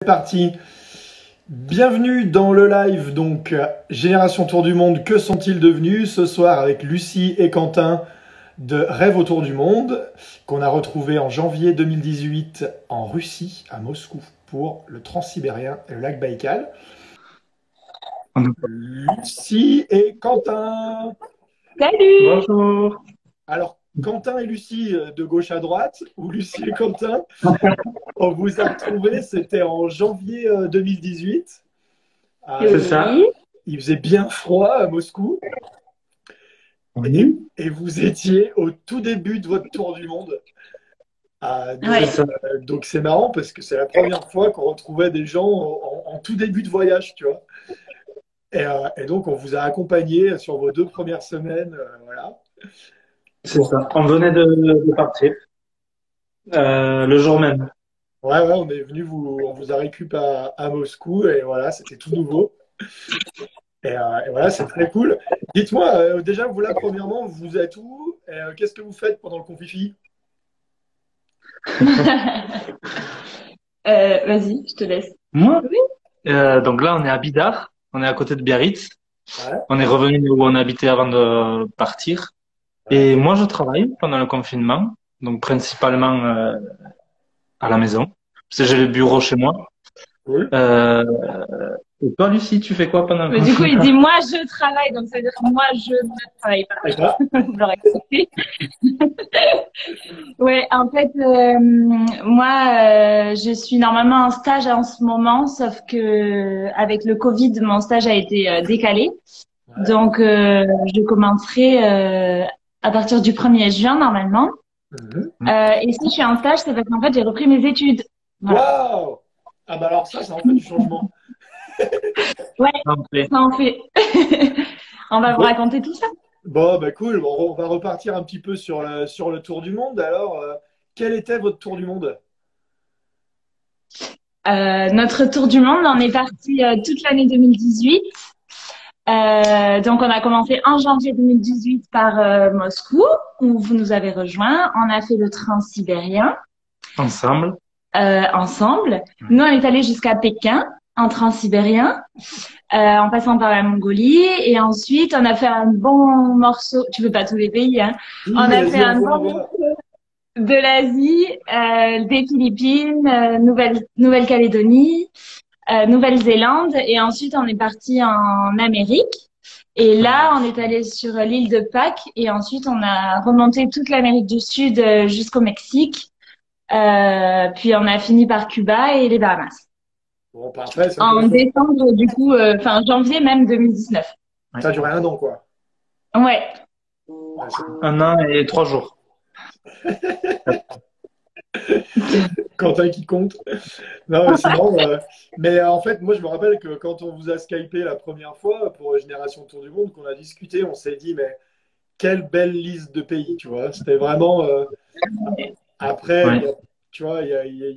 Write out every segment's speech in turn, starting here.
Parti. Bienvenue dans le live, donc Génération Tour du Monde, que sont-ils devenus? Ce soir avec Lucie et Quentin de Rêve autour du monde, qu'on a retrouvé en janvier 2018 en Russie, à Moscou, pour le Transsibérien et le lac Baïkal. Lucie et Quentin. Salut! Bonjour. Alors, Quentin et Lucie de gauche à droite, ou Lucie et Quentin, on vous a retrouvé, c'était en janvier 2018. C'est ça. Il faisait bien froid à Moscou. Oui. Et vous étiez au tout début de votre tour du monde. Ouais. Donc c'est marrant parce que c'est la première fois qu'on retrouvait des gens en tout début de voyage, tu vois. Et donc on vous a accompagné sur vos 2 premières semaines, voilà. C'est ça. On venait de partir le jour même. Ouais, on est venu on vous a récupéré à Moscou et voilà, c'était tout nouveau. Et voilà, c'est très cool. Dites-moi, déjà, vous là, premièrement, vous êtes où? Et, qu'est-ce que vous faites pendant le confifi? Vas-y, je te laisse. Moi, Oui. donc là, on est à Bidar. On est à côté de Biarritz. Ouais, On est revenu où on habitait avant de partir. ouais. Et moi, je travaille pendant le confinement. Donc, principalement à la maison. Parce que j'ai le bureau chez moi. Cool. Euh, et toi, Lucie, tu fais quoi pendant le Mais du coup, il confinement? dit moi je travaille, donc ça veut dire que moi je ne travaille pas. Et toi? Vous l'aurez compris. Ouais, en fait, moi, je suis normalement en stage en ce moment, sauf que avec le Covid, mon stage a été décalé. Ouais. Donc, je commencerai à partir du 1er juin normalement. Mhm. Et si je suis en stage, c'est parce qu'en fait, j'ai repris mes études. Voilà. Waouh! Ah bah alors ça en fait du changement. Ouais, Parfait. ça en fait. On va vous Bon, raconter tout ça. bon, bah cool. Bon, on va repartir un petit peu sur le tour du monde. Alors, quel était votre tour du monde? Notre tour du monde, on est parti toute l'année 2018. Donc, on a commencé en janvier 2018 par Moscou, où vous nous avez rejoints. On a fait le transsibérien Ensemble. ensemble. Nous, on est allés jusqu'à Pékin en transsibérien, en passant par la Mongolie. Et ensuite, on a fait un bon morceau. Tu veux pas tous les pays, hein? Oui, On a fait vas-y, un envoie, bon envoie. morceau de l'Asie, des Philippines, Nouvelle-Calédonie, Nouvelle-Zélande, et ensuite on est parti en Amérique. Et là, on est allé sur l'île de Pâques, et ensuite on a remonté toute l'Amérique du Sud jusqu'au Mexique. Puis on a fini par Cuba et les Bahamas. Bon, parfait, ça En correspond. décembre, du coup, enfin janvier même 2019. Ça a duré 1 an, quoi. Ouais. Ouais, c'est cool. 1 an et 3 jours. Quentin qui compte. Non, mais c'est marrant. Mais en fait, moi, je me rappelle que quand on vous a Skypé la première fois pour Génération Tour du Monde, qu'on a discuté, on s'est dit, mais quelle belle liste de pays, tu vois. C'était vraiment. Après, Ouais. tu vois,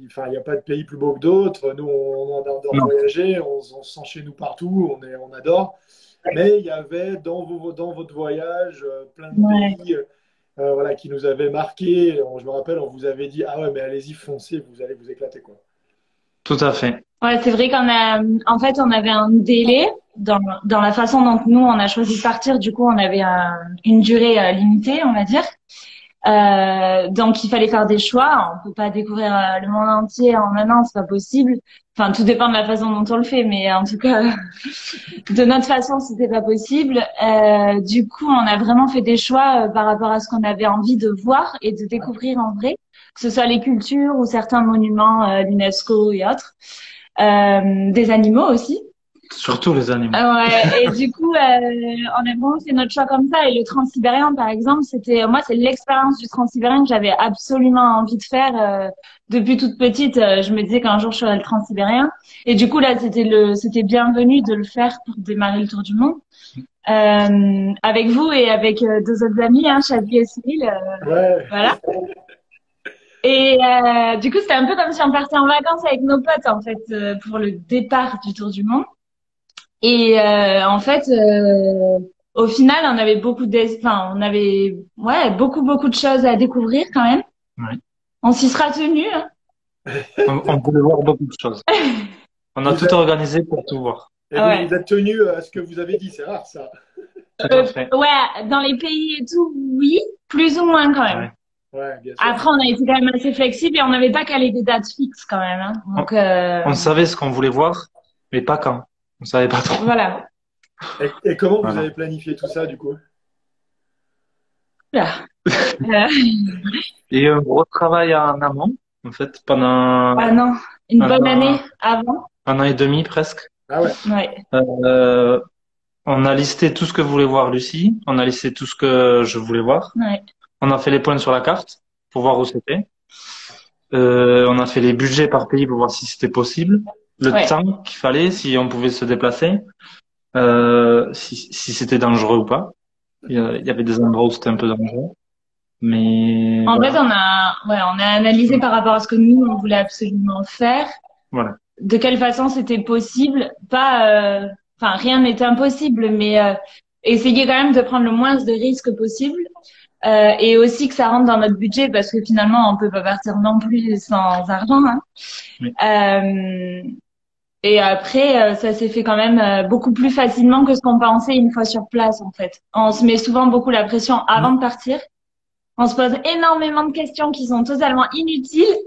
enfin, il y a pas de pays plus beau que d'autres. Nous, on adore Non. voyager, on se sent chez nous partout, on adore. Mais il y avait dans votre voyage plein de Ouais. pays voilà, qui nous avaient marqués. Je me rappelle, on vous avait dit, ah ouais, mais allez-y, foncez, vous allez vous éclater, quoi. Tout à fait. Ouais, c'est vrai en fait, on avait un délai dans la façon dont nous, on a choisi de partir. Du coup, on avait une durée limitée, on va dire. Donc, il fallait faire des choix. On peut pas découvrir le monde entier en un an, c'est pas possible. Enfin, tout dépend de la façon dont on le fait, mais en tout cas, de notre façon, c'était pas possible. Du coup, on a vraiment fait des choix par rapport à ce qu'on avait envie de voir et de découvrir en vrai, que ce soit les cultures ou certains monuments l'UNESCO et autres. Des animaux aussi. Surtout les animaux. Ouais, et du coup, on a vraiment fait notre choix comme ça. Et le transsibérien, par exemple, moi, c'est l'expérience du transsibérien que j'avais absolument envie de faire depuis toute petite. Je me disais qu'un jour je ferais le transsibérien. Et du coup, là, c'était bienvenu de le faire pour démarrer le tour du monde. Avec vous et avec 2 autres amis, hein, Chabi et Cyril. Ouais, Voilà. Et du coup, c'était un peu comme si on partait en vacances avec nos potes, en fait, pour le départ du tour du monde. Et en fait, au final, on avait enfin, on avait beaucoup de choses à découvrir quand même. Ouais. On s'y sera tenu, hein. On voulait voir beaucoup de choses. On a Vous tout êtes, organisé pour tout voir. et Ah vous ouais. vous êtes tenu à ce que vous avez dit, c'est rare ça. Tout à fait. Ouais, dans les pays et tout, oui, plus ou moins quand même. Ouais. Ouais, bien sûr. Après, on a été quand même assez flexible et on n'avait pas calé des dates fixes quand même, hein. On, Donc, on savait ce qu'on voulait voir, mais pas quand. On savait pas trop. voilà. Et comment vous Voilà. avez planifié tout ça du coup? Là. Euh, Et un gros travail en amont, en fait, pendant ah non, une un bonne année an, avant. un an et demi presque. Ah ouais. Ouais, Euh, on a listé tout ce que voulait voir Lucie. On a listé tout ce que je voulais voir. ouais, On a fait les points sur la carte pour voir où c'était. On a fait les budgets par pays pour voir si c'était possible, le ouais. temps qu'il fallait, si on pouvait se déplacer, si c'était dangereux ou pas. Il y avait des endroits où c'était un peu dangereux, mais En fait, voilà, on a analysé par rapport à ce que nous, on voulait absolument faire, voilà. de quelle façon c'était possible. Pas, enfin, rien n'était impossible, mais essayer quand même de prendre le moins de risques possible. Et aussi que ça rentre dans notre budget parce que finalement, on peut pas partir non plus sans argent, hein. Oui. Euh, et après, ça s'est fait quand même beaucoup plus facilement que ce qu'on pensait une fois sur place, en fait. On se met souvent beaucoup la pression avant de partir. On se pose énormément de questions qui sont totalement inutiles.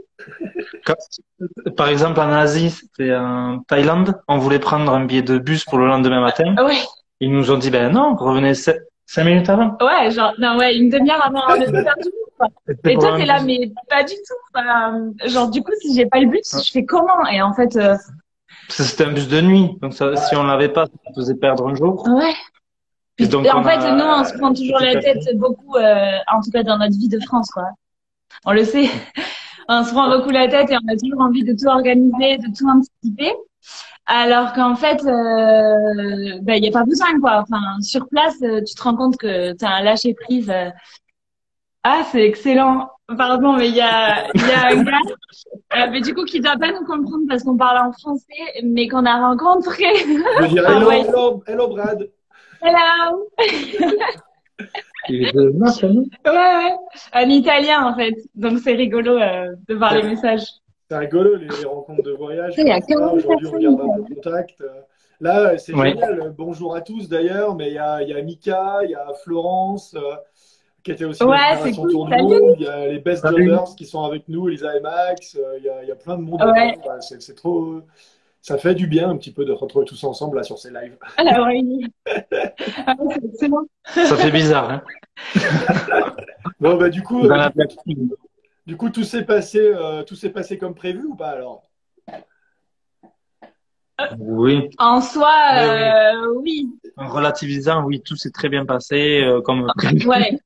Par exemple, en Asie, c'était en Thaïlande, on voulait prendre un billet de bus pour le lendemain matin. Ouais, Ils nous ont dit, ben non, revenez 5 minutes avant. ouais, genre, non, ouais, une demi-heure avant le départ du bus, quoi. C'était Et pour toi, un t'es là, bus. mais pas du tout. Enfin, genre, du coup, si j'ai pas le bus, je fais comment? Et en fait, Parce que c'était un bus de nuit, donc ça, si on l'avait pas, ça nous faisait perdre un jour. ouais. Et donc En on fait, nous, on a se prend toujours petit la à tête petit. beaucoup, en tout cas dans notre vie de France, quoi. On le sait. On se prend beaucoup la tête et on a toujours envie de tout organiser, de tout anticiper. Alors qu'en fait, ben, il n'y a pas besoin, quoi. Enfin, sur place, tu te rends compte que tu as un lâcher prise. Ah, c'est excellent. Pardon, mais il y a un gars, mais du coup, qui doit pas nous comprendre parce qu'on parle en français, mais qu'on a rencontré. Je veux dire Ah hello, ouais. hello, hello Brad. Hello. Il est de non, c'est nous. Ouais, ouais. Un italien, en fait. Donc, c'est rigolo, de voir les C'est messages. c'est rigolo les rencontres de voyage Il y comme a ça. 40 Aujourd'hui, on personnes. garde un peu contact. Là, c'est Oui. génial. Bonjour à tous d'ailleurs, mais il y a Mika, il y a Florence, qui était aussi dans Ouais, c'est Génération cool. Tour du Salut. Monde. Il y a les Best Salut. Jobbers qui sont avec nous, Elisa et Max. Il y a plein de monde Ouais. encore. Ouais, c'est trop. Ça fait du bien un petit peu de retrouver tous ensemble là sur ces lives. À la réunie. Ah, ouais, c'est excellent. Ça fait bizarre, hein. Bon, bah, Dans la platine. du coup, tout s'est passé comme prévu ou pas alors? Oui. En soi, Oui, oui. oui. En relativisant, oui, tout s'est très bien passé, comme prévu. Ouais.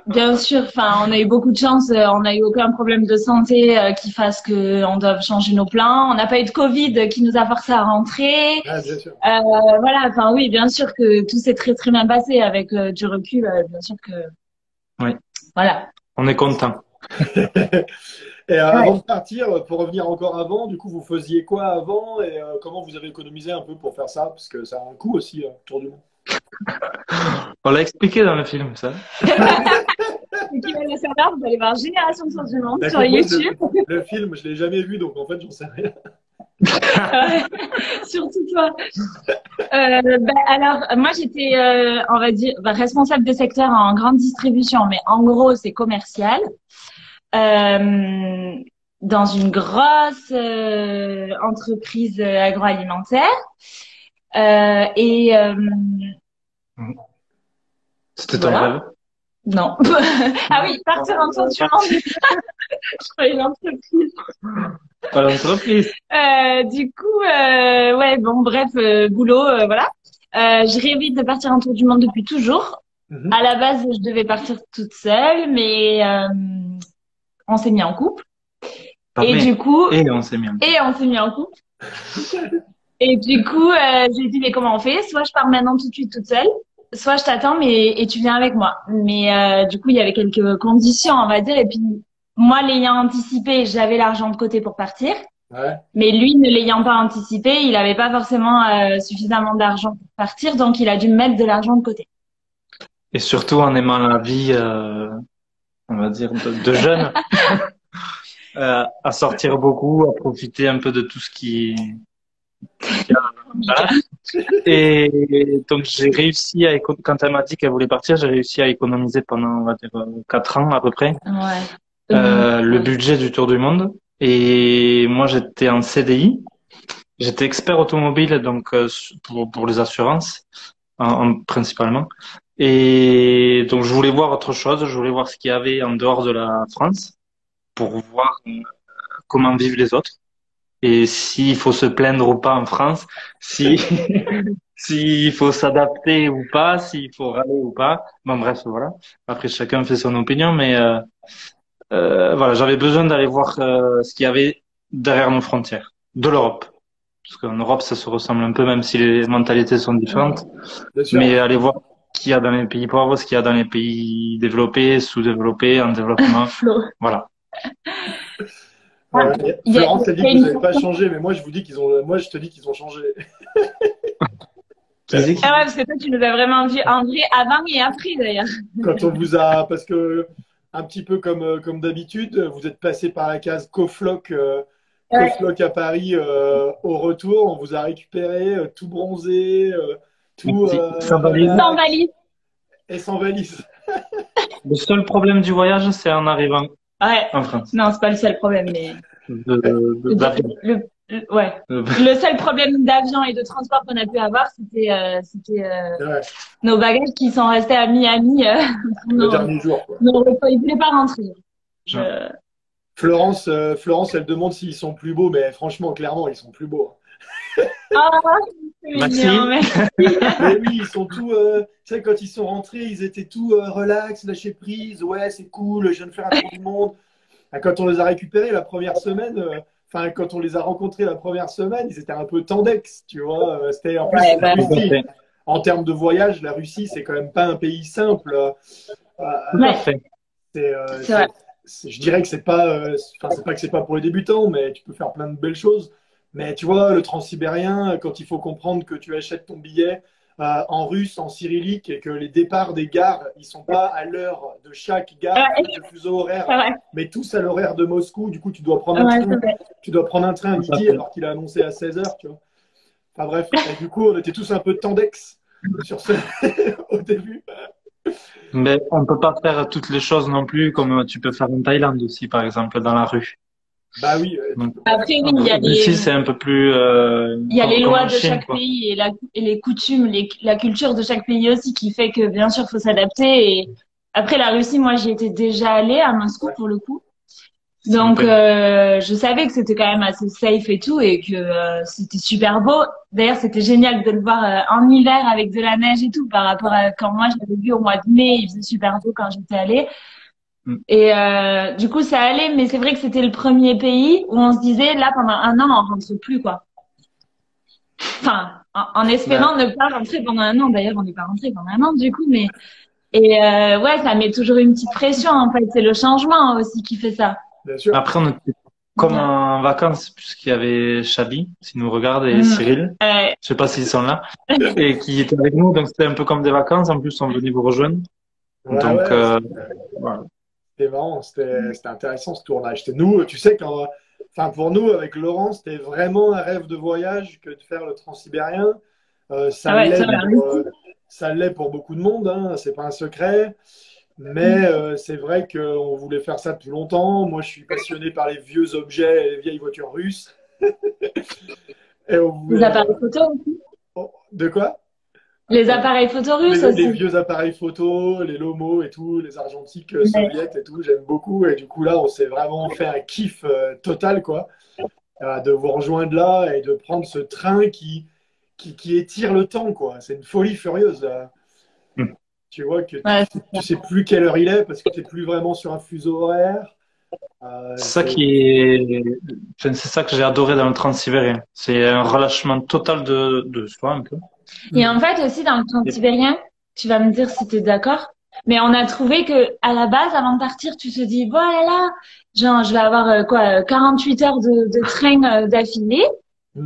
Bien sûr. Enfin, on a eu beaucoup de chance. On n'a eu aucun problème de santé qui fasse que on doive changer nos plans. On n'a pas eu de Covid qui nous a forcé à rentrer. Ah, bien sûr. Voilà. Enfin, oui, bien sûr que tout s'est très très bien passé avec du recul. Bien sûr que Oui. voilà. On est content. Et Ouais. avant de partir, pour revenir encore avant, du coup, vous faisiez quoi avant et comment vous avez économisé un peu pour faire ça? Parce que ça a un coût aussi, tour du monde. On l'a expliqué dans le film, ça. Et qui va le savoir, vous allez voir Génération Tour du Monde sur D'accord, moi, YouTube. le film, je ne l'ai jamais vu, donc en fait, j'en sais rien. Surtout toi. Alors, moi, j'étais, on va dire, responsable de secteur en grande distribution, mais en gros, c'est commercial. Euh, dans une grosse entreprise agroalimentaire. Et C'était ton voilà. rêve. Non. Ah oui, partir en tour du monde. Je croyais l'entreprise. Pas l'entreprise. Du coup, ouais, bon, bref, boulot, voilà. Je rêvais de partir en tour du monde depuis toujours. Mhm. À la base, je devais partir toute seule, mais on s'est mis en couple. Pas Et mais. du coup, Et on s'est mis en et on s'est mis en couple. Et du coup, j'ai dit, mais comment on fait? Soit je pars maintenant tout de suite toute seule, soit je t'attends, mais et tu viens avec moi. Mais du coup, il y avait quelques conditions, on va dire. Et puis, moi, l'ayant anticipé, j'avais l'argent de côté pour partir. Ouais. Mais lui, ne l'ayant pas anticipé, il n'avait pas forcément suffisamment d'argent pour partir, donc il a dû mettre de l'argent de côté. Et surtout en aimant la vie, on va dire, de jeune. à sortir beaucoup, à profiter un peu de tout ce qu'il y a. Voilà. Et donc j'ai réussi quand elle m'a dit qu'elle voulait partir, j'ai réussi à économiser pendant, on va dire, 4 ans à peu près, Ouais. le budget du tour du monde. Et moi, j'étais en CDI. J'étais expert automobile, donc pour les assurances, principalement. Et donc je voulais voir autre chose. Je voulais voir ce qu'il y avait en dehors de la France pour voir comment vivent les autres et s'il faut se plaindre ou pas en France, si s'il faut s'adapter ou pas, s'il faut râler ou pas. Bon bref, voilà. Après chacun fait son opinion, mais voilà, j'avais besoin d'aller voir ce qu'il y avait derrière nos frontières, de l'Europe. Parce qu'en Europe, ça se ressemble un peu, même si les mentalités sont différentes. Bien sûr. Mais aller voir ce qu'il y a dans les pays pauvres, ce qu'il y a dans les pays développés, sous-développés, en développement. Voilà. Florence, elle dit que vous n'avez pas changé, mais moi, je te dis qu'ils ont changé. Ah ouais, parce que toi, tu nous as vraiment vu en vrai avant et après, d'ailleurs. Quand on vous a, parce que, un petit peu comme d'habitude, vous êtes passé par la case Cofloc, Cofloc à Paris au retour. On vous a récupéré tout bronzé, tout sans valise. Sans valise. Et sans valise. Le seul problème du voyage, c'est en arrivant en France. Non, c'est pas le seul problème, mais d'avion. Le seul problème d'avion et de transport qu'on a pu avoir, c'était nos bagages qui sont restés à Miami le dernier jour. Quoi. Ils voulaient pas rentrer. Florence, elle demande s'ils sont plus beaux, mais franchement, clairement, ils sont plus beaux. Ah, merci. Mais oui, ils sont tous. Tu sais, quand ils sont rentrés, ils étaient tous relax, lâcher prise. Ouais, c'est cool, je viens de faire un tour du monde. Quand on les a récupérés la première semaine, quand on les a rencontrés la première semaine, ils étaient un peu tendex, tu vois. C'était en plus la Russie. En termes de voyage, la Russie, c'est quand même pas un pays simple. Je dirais que c'est pas, c'est pas que c'est pas pour les débutants, mais tu peux faire plein de belles choses. Mais tu vois, le transsibérien, quand il faut comprendre que tu achètes ton billet en russe, en cyrillique, et que les départs des gares, ils sont pas à l'heure de chaque gare, de fuseau horaire, mais tous à l'horaire de Moscou. Du coup, tu dois prendre un train à midi alors qu'il a annoncé à 16h, tu vois. Enfin bref, et du coup, on était tous un peu tendex sur ce au début. Mais on peut pas faire toutes les choses non plus comme tu peux faire en Thaïlande aussi, par exemple, dans la rue. Bah oui. Après, oui, il y a ici, c'est un peu plus. Il y a les lois de chaque pays et les coutumes, la culture de chaque pays aussi qui fait que bien sûr, faut s'adapter. Et après la Russie, moi, j'y étais déjà allée à Moscou pour le coup. Donc, je savais que c'était quand même assez safe et tout et que c'était super beau. D'ailleurs, c'était génial de le voir en hiver avec de la neige et tout par rapport à quand moi, je l'avais vu au mois de mai. Il faisait super beau quand j'étais allée. Et du coup, ça allait, mais c'est vrai que c'était le premier pays où on se disait, là, pendant un an, on rentre plus, quoi. Enfin, en espérant ne pas rentrer pendant un an. D'ailleurs, on n'est pas rentré pendant un an, du coup, mais... Et ouais, ça met toujours une petite pression, en fait. C'est le changement aussi qui fait ça. Bien sûr. Après, on était comme en vacances, puisqu'il y avait Chabi, s'il nous regarde, et Cyril. Je sais pas s'ils sont là. Et qui étaient avec nous, donc c'était un peu comme des vacances. En plus, on venait vous rejoindre. Ouais, donc, voilà. C'était marrant, c'était intéressant ce tournage. C'était nous, tu sais, pour nous, avec Laurent, c'était vraiment un rêve de voyage que de faire le transsibérien. Ça l'est pour beaucoup de monde, hein, c'est pas un secret. Mais c'est vrai qu'on voulait faire ça depuis longtemps. Moi, je suis passionné par les vieux objets et les vieilles voitures russes. Et les appareils photo aussi. De quoi? Les appareils photo russes aussi. Les vieux appareils photo, les Lomo et tout, les argentiques soviétiques et tout, j'aime beaucoup. Et du coup, là, on s'est vraiment fait un kiff total, quoi. De vous rejoindre là et de prendre ce train qui étire le temps, quoi. C'est une folie furieuse, là. Tu vois que tu sais plus quelle heure il est parce que tu n'es plus vraiment sur un fuseau horaire. C'est ça que j'ai adoré dans le transsibérien. C'est un relâchement total de soi, un peu. Et en fait, aussi, dans le transsibérien, tu vas me dire si tu es d'accord, mais on a trouvé que, à la base, avant de partir, tu te dis, voilà, genre, je vais avoir, 48 heures de train d'affilée.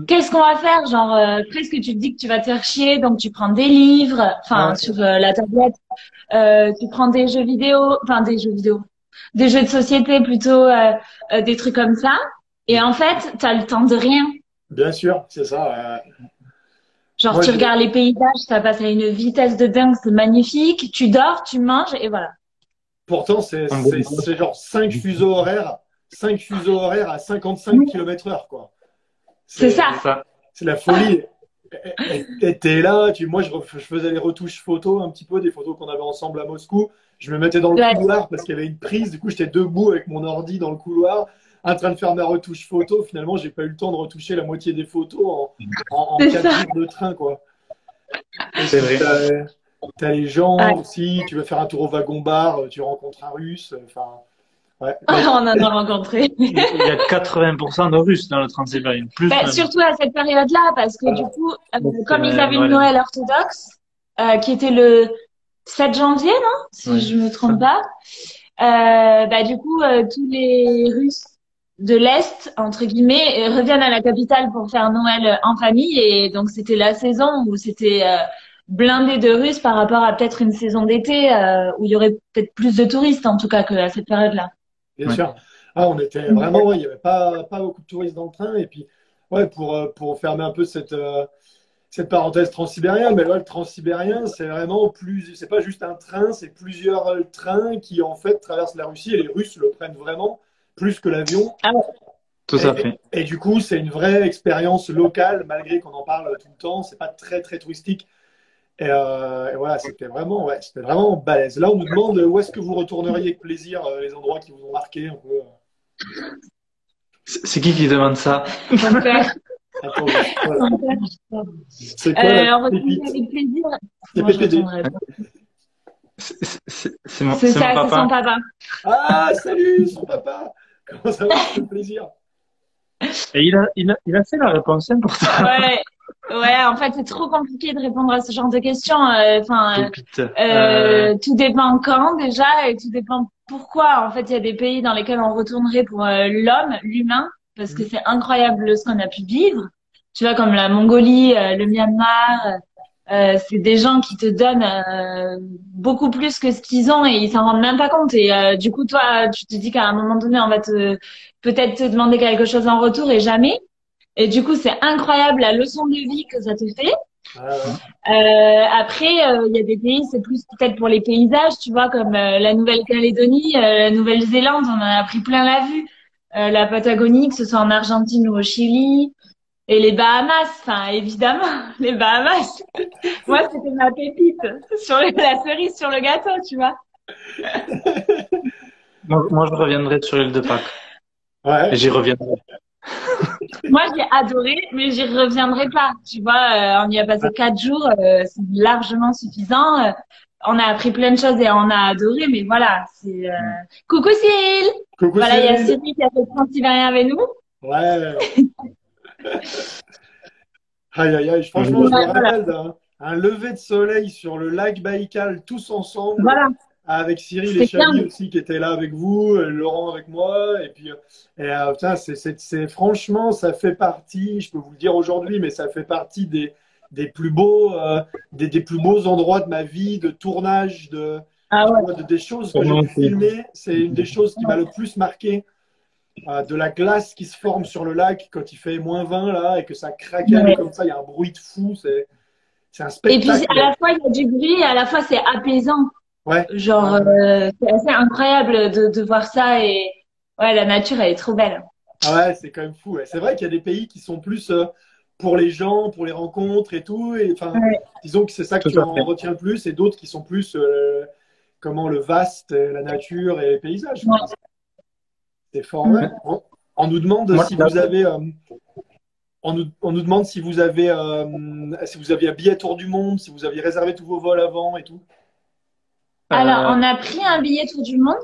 Qu'est-ce qu'on va faire? Genre, presque tu te dis que tu vas te faire chier, donc tu prends des livres, sur la tablette, tu prends des jeux vidéo, des jeux de société plutôt, des trucs comme ça. Et en fait, t'as le temps de rien. Bien sûr, c'est ça. Genre, Moi, tu regardes les paysages, ça passe à une vitesse de dingue, c'est magnifique. Tu dors, tu manges et voilà. pourtant, c'est genre 5 fuseaux horaires à 55 km/h, quoi. C'est C'est ça. Ça. c'est la folie. Et t'es là, moi je faisais les retouches photos un petit peu, des photos qu'on avait ensemble à Moscou. Je me mettais dans le Ouais, couloir parce qu'il y avait une prise, du coup j'étais debout avec mon ordi dans le couloir, en train de faire ma retouche photo. Finalement, j'ai pas eu le temps de retoucher la moitié des photos en c'est 4 ça. jours de train, quoi. Et C'est puis vrai. t'as les gens Ouais. aussi, tu vas faire un tour au wagon-bar, tu rencontres un Russe, enfin, ouais. On en a rencontré. Il y a 80% de Russes dans le Transsibérien, plus Ben, même. surtout à cette période-là, parce que du Voilà. coup, Donc, comme ils avaient le Noël. Noël orthodoxe, qui était le 7 janvier, non? Si Ouais, je me c'est ça. trompe pas. Bah, du coup, tous les Russes de l'Est, entre guillemets, reviennent à la capitale pour faire Noël en famille. Et donc, c'était la saison où c'était blindé de Russes par rapport à peut-être une saison d'été où il y aurait peut-être plus de touristes, en tout cas, qu'à cette période-là. Bien Ouais. sûr. Ah, on était vraiment, ouais, il n'y avait pas beaucoup de touristes dans le train. Et puis, ouais, pour fermer un peu cette parenthèse transsibérien, mais là, le transsibérien, c'est vraiment c'est pas juste un train, c'est plusieurs trains qui, en fait, traversent la Russie et les Russes le prennent vraiment plus que l'avion. Ah ouais. Tout à Et, fait. et du coup, c'est une vraie expérience locale, malgré qu'on en parle tout le temps. C'est pas très, très touristique. Et voilà, c'était vraiment balèze. Là, on nous demande où est-ce que vous retourneriez avec plaisir, les endroits qui vous ont marqué un peu. C'est qui demande ça? Mon père, Attends, voilà. mon père. C'est quoi la On retourne pépite? avec plaisir. C'est Moi, je PPD. retournerai pas. C'est C'est mon ça, c'est son papa. papa. Ah, salut, son papa! Comment ça va? Ça fait plaisir. Et il a fait la réponse hein, pour ça. Ouais, ouais. En fait, c'est trop compliqué de répondre à ce genre de questions. Enfin, Pépite. tout dépend quand déjà, et tout dépend pourquoi. En fait, il y a des pays dans lesquels on retournerait pour l'homme, l'humain, parce que Mhm. c'est incroyable ce qu'on a pu vivre. Tu vois, comme la Mongolie, le Myanmar. C'est des gens qui te donnent beaucoup plus que ce qu'ils ont et ils s'en rendent même pas compte. Et du coup, toi, tu te dis qu'à un moment donné, on va peut-être te demander quelque chose en retour et jamais. Et du coup, c'est incroyable la leçon de vie que ça te fait. Ah, ouais. Après, il y a des pays, c'est plus peut-être pour les paysages, tu vois, comme la Nouvelle-Calédonie, la Nouvelle-Zélande, on en a pris plein la vue. La Patagonie, que ce soit en Argentine ou au Chili. Et les Bahamas, enfin, évidemment, les Bahamas. Moi, c'était ma pépite sur la cerise sur le gâteau, tu vois. Moi, je reviendrai sur l'île de Pâques. Et Ouais. j'y reviendrai. Moi, j'ai adoré, mais j'y reviendrai pas. Tu vois, on y a passé 4 jours, c'est largement suffisant. On a appris plein de choses et on a adoré, mais voilà, c'est coucou Cyril. Coucou Voilà, il y a Cyril. Cyril qui a fait Transsibérien avec nous. Ouais. Aïe, aïe, aïe. Franchement, je me Ouais, voilà, rappelle d'un lever de soleil sur le lac Baïkal, tous ensemble, voilà, avec Cyril et c'était Chabi bien. aussi qui étaient là avec vous, Laurent avec moi. Et puis, putain, franchement, ça fait partie, je peux vous le dire aujourd'hui, mais ça fait partie des plus beaux, des plus beaux endroits de ma vie, de tournage, Ah ouais. des choses que Pour j'ai moi pu aussi. filmer. C'est une des choses qui m'a le plus marqué. De la glace qui se forme sur le lac quand il fait -20 là et que ça craquelle Ouais. comme ça, il y a un bruit de fou, c'est un Et puis à spectacle. la fois il y a du bruit, et à la fois c'est apaisant. Ouais, Genre, ouais, ouais. c'est assez incroyable de voir ça et ouais, la nature, elle est trop belle. Ah ouais, c'est quand même fou. Ouais. C'est vrai qu'il y a des pays qui sont plus pour les gens, pour les rencontres et tout. Et enfin, Ouais, disons que c'est ça que Tout tu à en fait. retiens le plus, et d'autres qui sont plus comment le vaste, la nature et les paysages, quoi. ouais. C'est fort. Ouais. Mm. On nous demande Moi, si vous avez on nous demande si vous aviez un billet tour du monde, si vous aviez réservé tous vos vols avant et tout. Alors, euh, on a pris un billet tour du monde.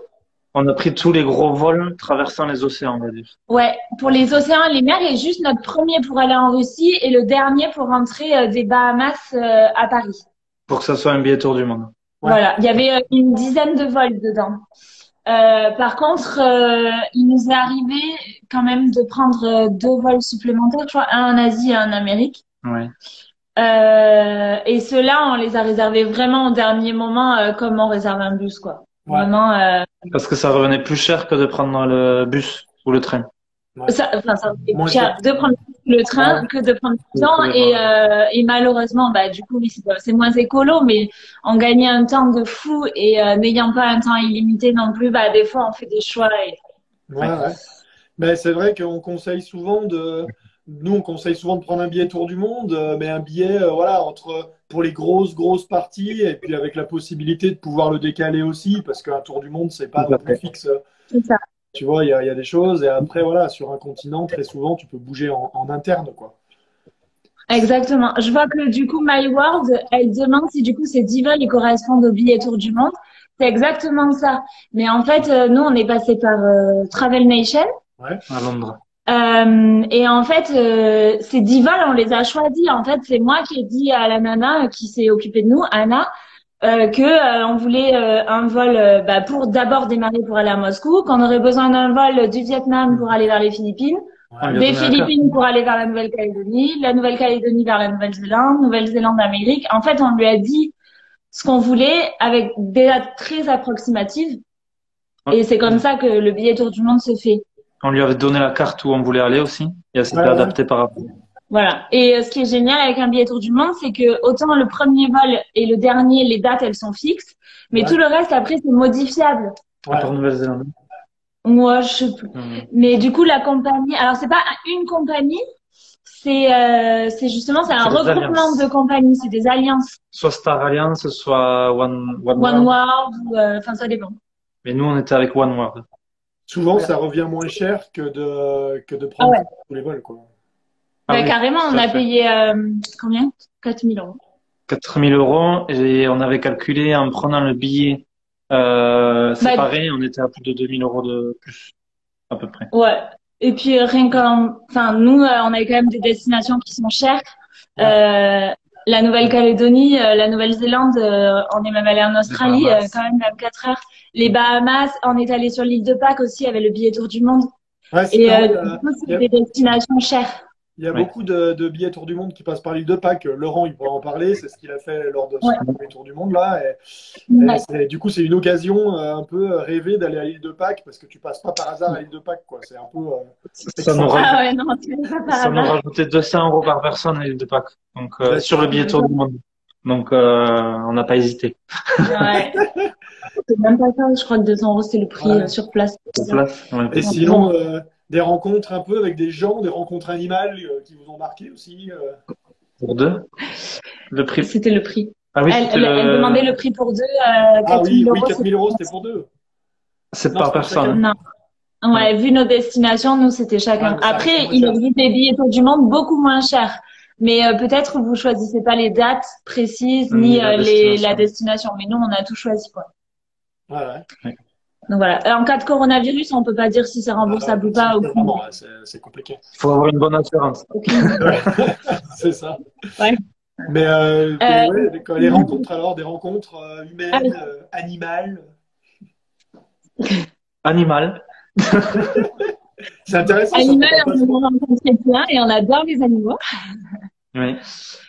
on a pris tous les gros vols traversant les océans, on va dire. Ouais, pour les océans et les mers, et juste notre premier pour aller en Russie et le dernier pour rentrer des Bahamas à Paris. Pour que ça soit un billet tour du monde. Ouais. Voilà, il y avait une dizaine de vols dedans. Par contre, il nous est arrivé quand même de prendre 2 vols supplémentaires, je crois, un en Asie et un en Amérique. Ouais. Et ceux-là, on les a réservés vraiment au dernier moment, comme on réserve un bus, quoi. Ouais. Vraiment, Parce que ça revenait plus cher que de prendre le bus ou le train. Ouais. ça coûtait Moins plus cher cher. de prendre le Ouais. train que de prendre le Que temps. de Et malheureusement, bah, du coup, oui, c'est moins écolo, mais on gagnait un temps de fou et n'ayant pas un temps illimité non plus, bah, des fois, on fait des choix. Ouais, Ouais. ouais. Mais c'est vrai qu'on conseille souvent nous, on conseille souvent de prendre un billet tour du monde, mais un billet, voilà, pour les grosses parties, et puis avec la possibilité de pouvoir le décaler aussi, parce qu'un tour du monde, c'est pas Tout non à plus fait. fixe. C'est ça. Tu vois, il y a des choses, et après, voilà, sur un continent, très souvent, tu peux bouger en interne, quoi. Exactement. Je vois que du coup, My World, elle demande si du coup ces 10 vols ils correspondent au billet tour du monde. C'est exactement ça. Mais en fait, nous, on est passé par Travel Nation. Ouais, À Londres. Et en fait, ces 10 vols, on les a choisis. En fait, c'est moi qui ai dit à la nana qui s'est occupée de nous, Anna, que on voulait un vol bah, pour d'abord démarrer pour aller à Moscou, qu'on aurait besoin d'un vol du Vietnam pour aller vers les Philippines, On ouais, lui a des donné la carte. Philippines pour aller vers la Nouvelle-Calédonie, la Nouvelle-Calédonie vers la Nouvelle-Zélande, Nouvelle-Zélande, Amérique. En fait, on lui a dit ce qu'on voulait avec des dates très approximatives. Ouais. Et c'est comme ça que le billet tour du monde se fait. On lui avait donné la carte où on voulait aller aussi. Et elle ouais, s'était ouais. adaptée par rapport. Voilà. Et ce qui est génial avec un billet tour du monde, c'est que autant le premier vol et le dernier, les dates, elles sont fixes, mais Ouais, tout le reste, après, c'est modifiable. À part ouais, Nouvelle-Zélande. Moi, je sais plus. Mais du coup, la compagnie, alors c'est pas une compagnie, c'est justement, c'est un C'est des regroupement alliances. de compagnies, c'est des alliances. Soit Star Alliance, soit One One World. World, ou, enfin, ça dépend. Mais nous, on était avec One World. souvent, Voilà. ça revient moins cher que de Ah prendre ouais. tous les vols, quoi. Ah Bah, oui, carrément, on tout à a fait. payé, combien? 4 000 euros. 4 000 € et on avait calculé en prenant le billet Bah, séparé, on était à plus de 2 000 € de plus, à peu près. ouais. Et puis rien qu'en, enfin nous, on avait quand même des destinations qui sont chères. Ouais, La Nouvelle-Calédonie, la Nouvelle-Zélande, on est même allé en Les Australie, Bahamas. quand même 24 heures. Les Bahamas, on est allé sur l'île de Pâques aussi avec le billet tour du monde. ouais, Et non, du coup, c'est des destinations chères. il y a Oui. beaucoup de billets Tour du Monde qui passent par l'île de Pâques. Laurent, il pourra en parler. C'est ce qu'il a fait lors de Ouais. son premier Tour du Monde, là. Ouais. Du coup, c'est une occasion un peu rêvée d'aller à l'île de Pâques parce que tu passes pas par hasard à l'île de Pâques, quoi. C'est un peu Ça nous, excentrique. Ah ouais, non, tu fais pas par ça nous hasard. rajoutait 200 € par personne à l'île de Pâques, donc Ouais, c'est sur le ça. billet tour du monde. Donc on n'a pas hésité. Ouais. C'est même pas ça, je crois que 200 euros, c'est le prix Ouais. sur place. Sur place, ouais. Et Bon, sinon, des rencontres un peu avec des gens, des rencontres animales qui vous ont marqué aussi. Pour deux, le prix. c'était le prix. Ah oui, c'était Elle demandait le, le prix pour deux, Ah 4 oui, 000 oui, euros. 4000 euros, c'était pour deux. c'est Non, par c'est pour chacun. personne. Non. Ouais. Ouais, vu nos destinations, nous, c'était Ouais, chacun. mais ça reste Après, moins il cher. existe des billets tour du monde beaucoup moins chers. Mais peut-être vous choisissez pas les dates précises Ni ni la la destination. destination. Mais nous, on a tout choisi, quoi. Ouais, ouais. Ouais. Donc voilà. En cas de coronavirus, on peut pas dire si c'est remboursable ou pas. Aucune Vraiment, idée. ouais, c'est compliqué. Il faut avoir une bonne assurance. Aucune idée. Ouais, c'est ça. Ouais. Mais Euh, ouais, les rencontres alors, des rencontres ah, humaines, animales. Animal. C'est intéressant, ça animal, prend pas on souvent. en rencontre plein et on adore les animaux. Oui.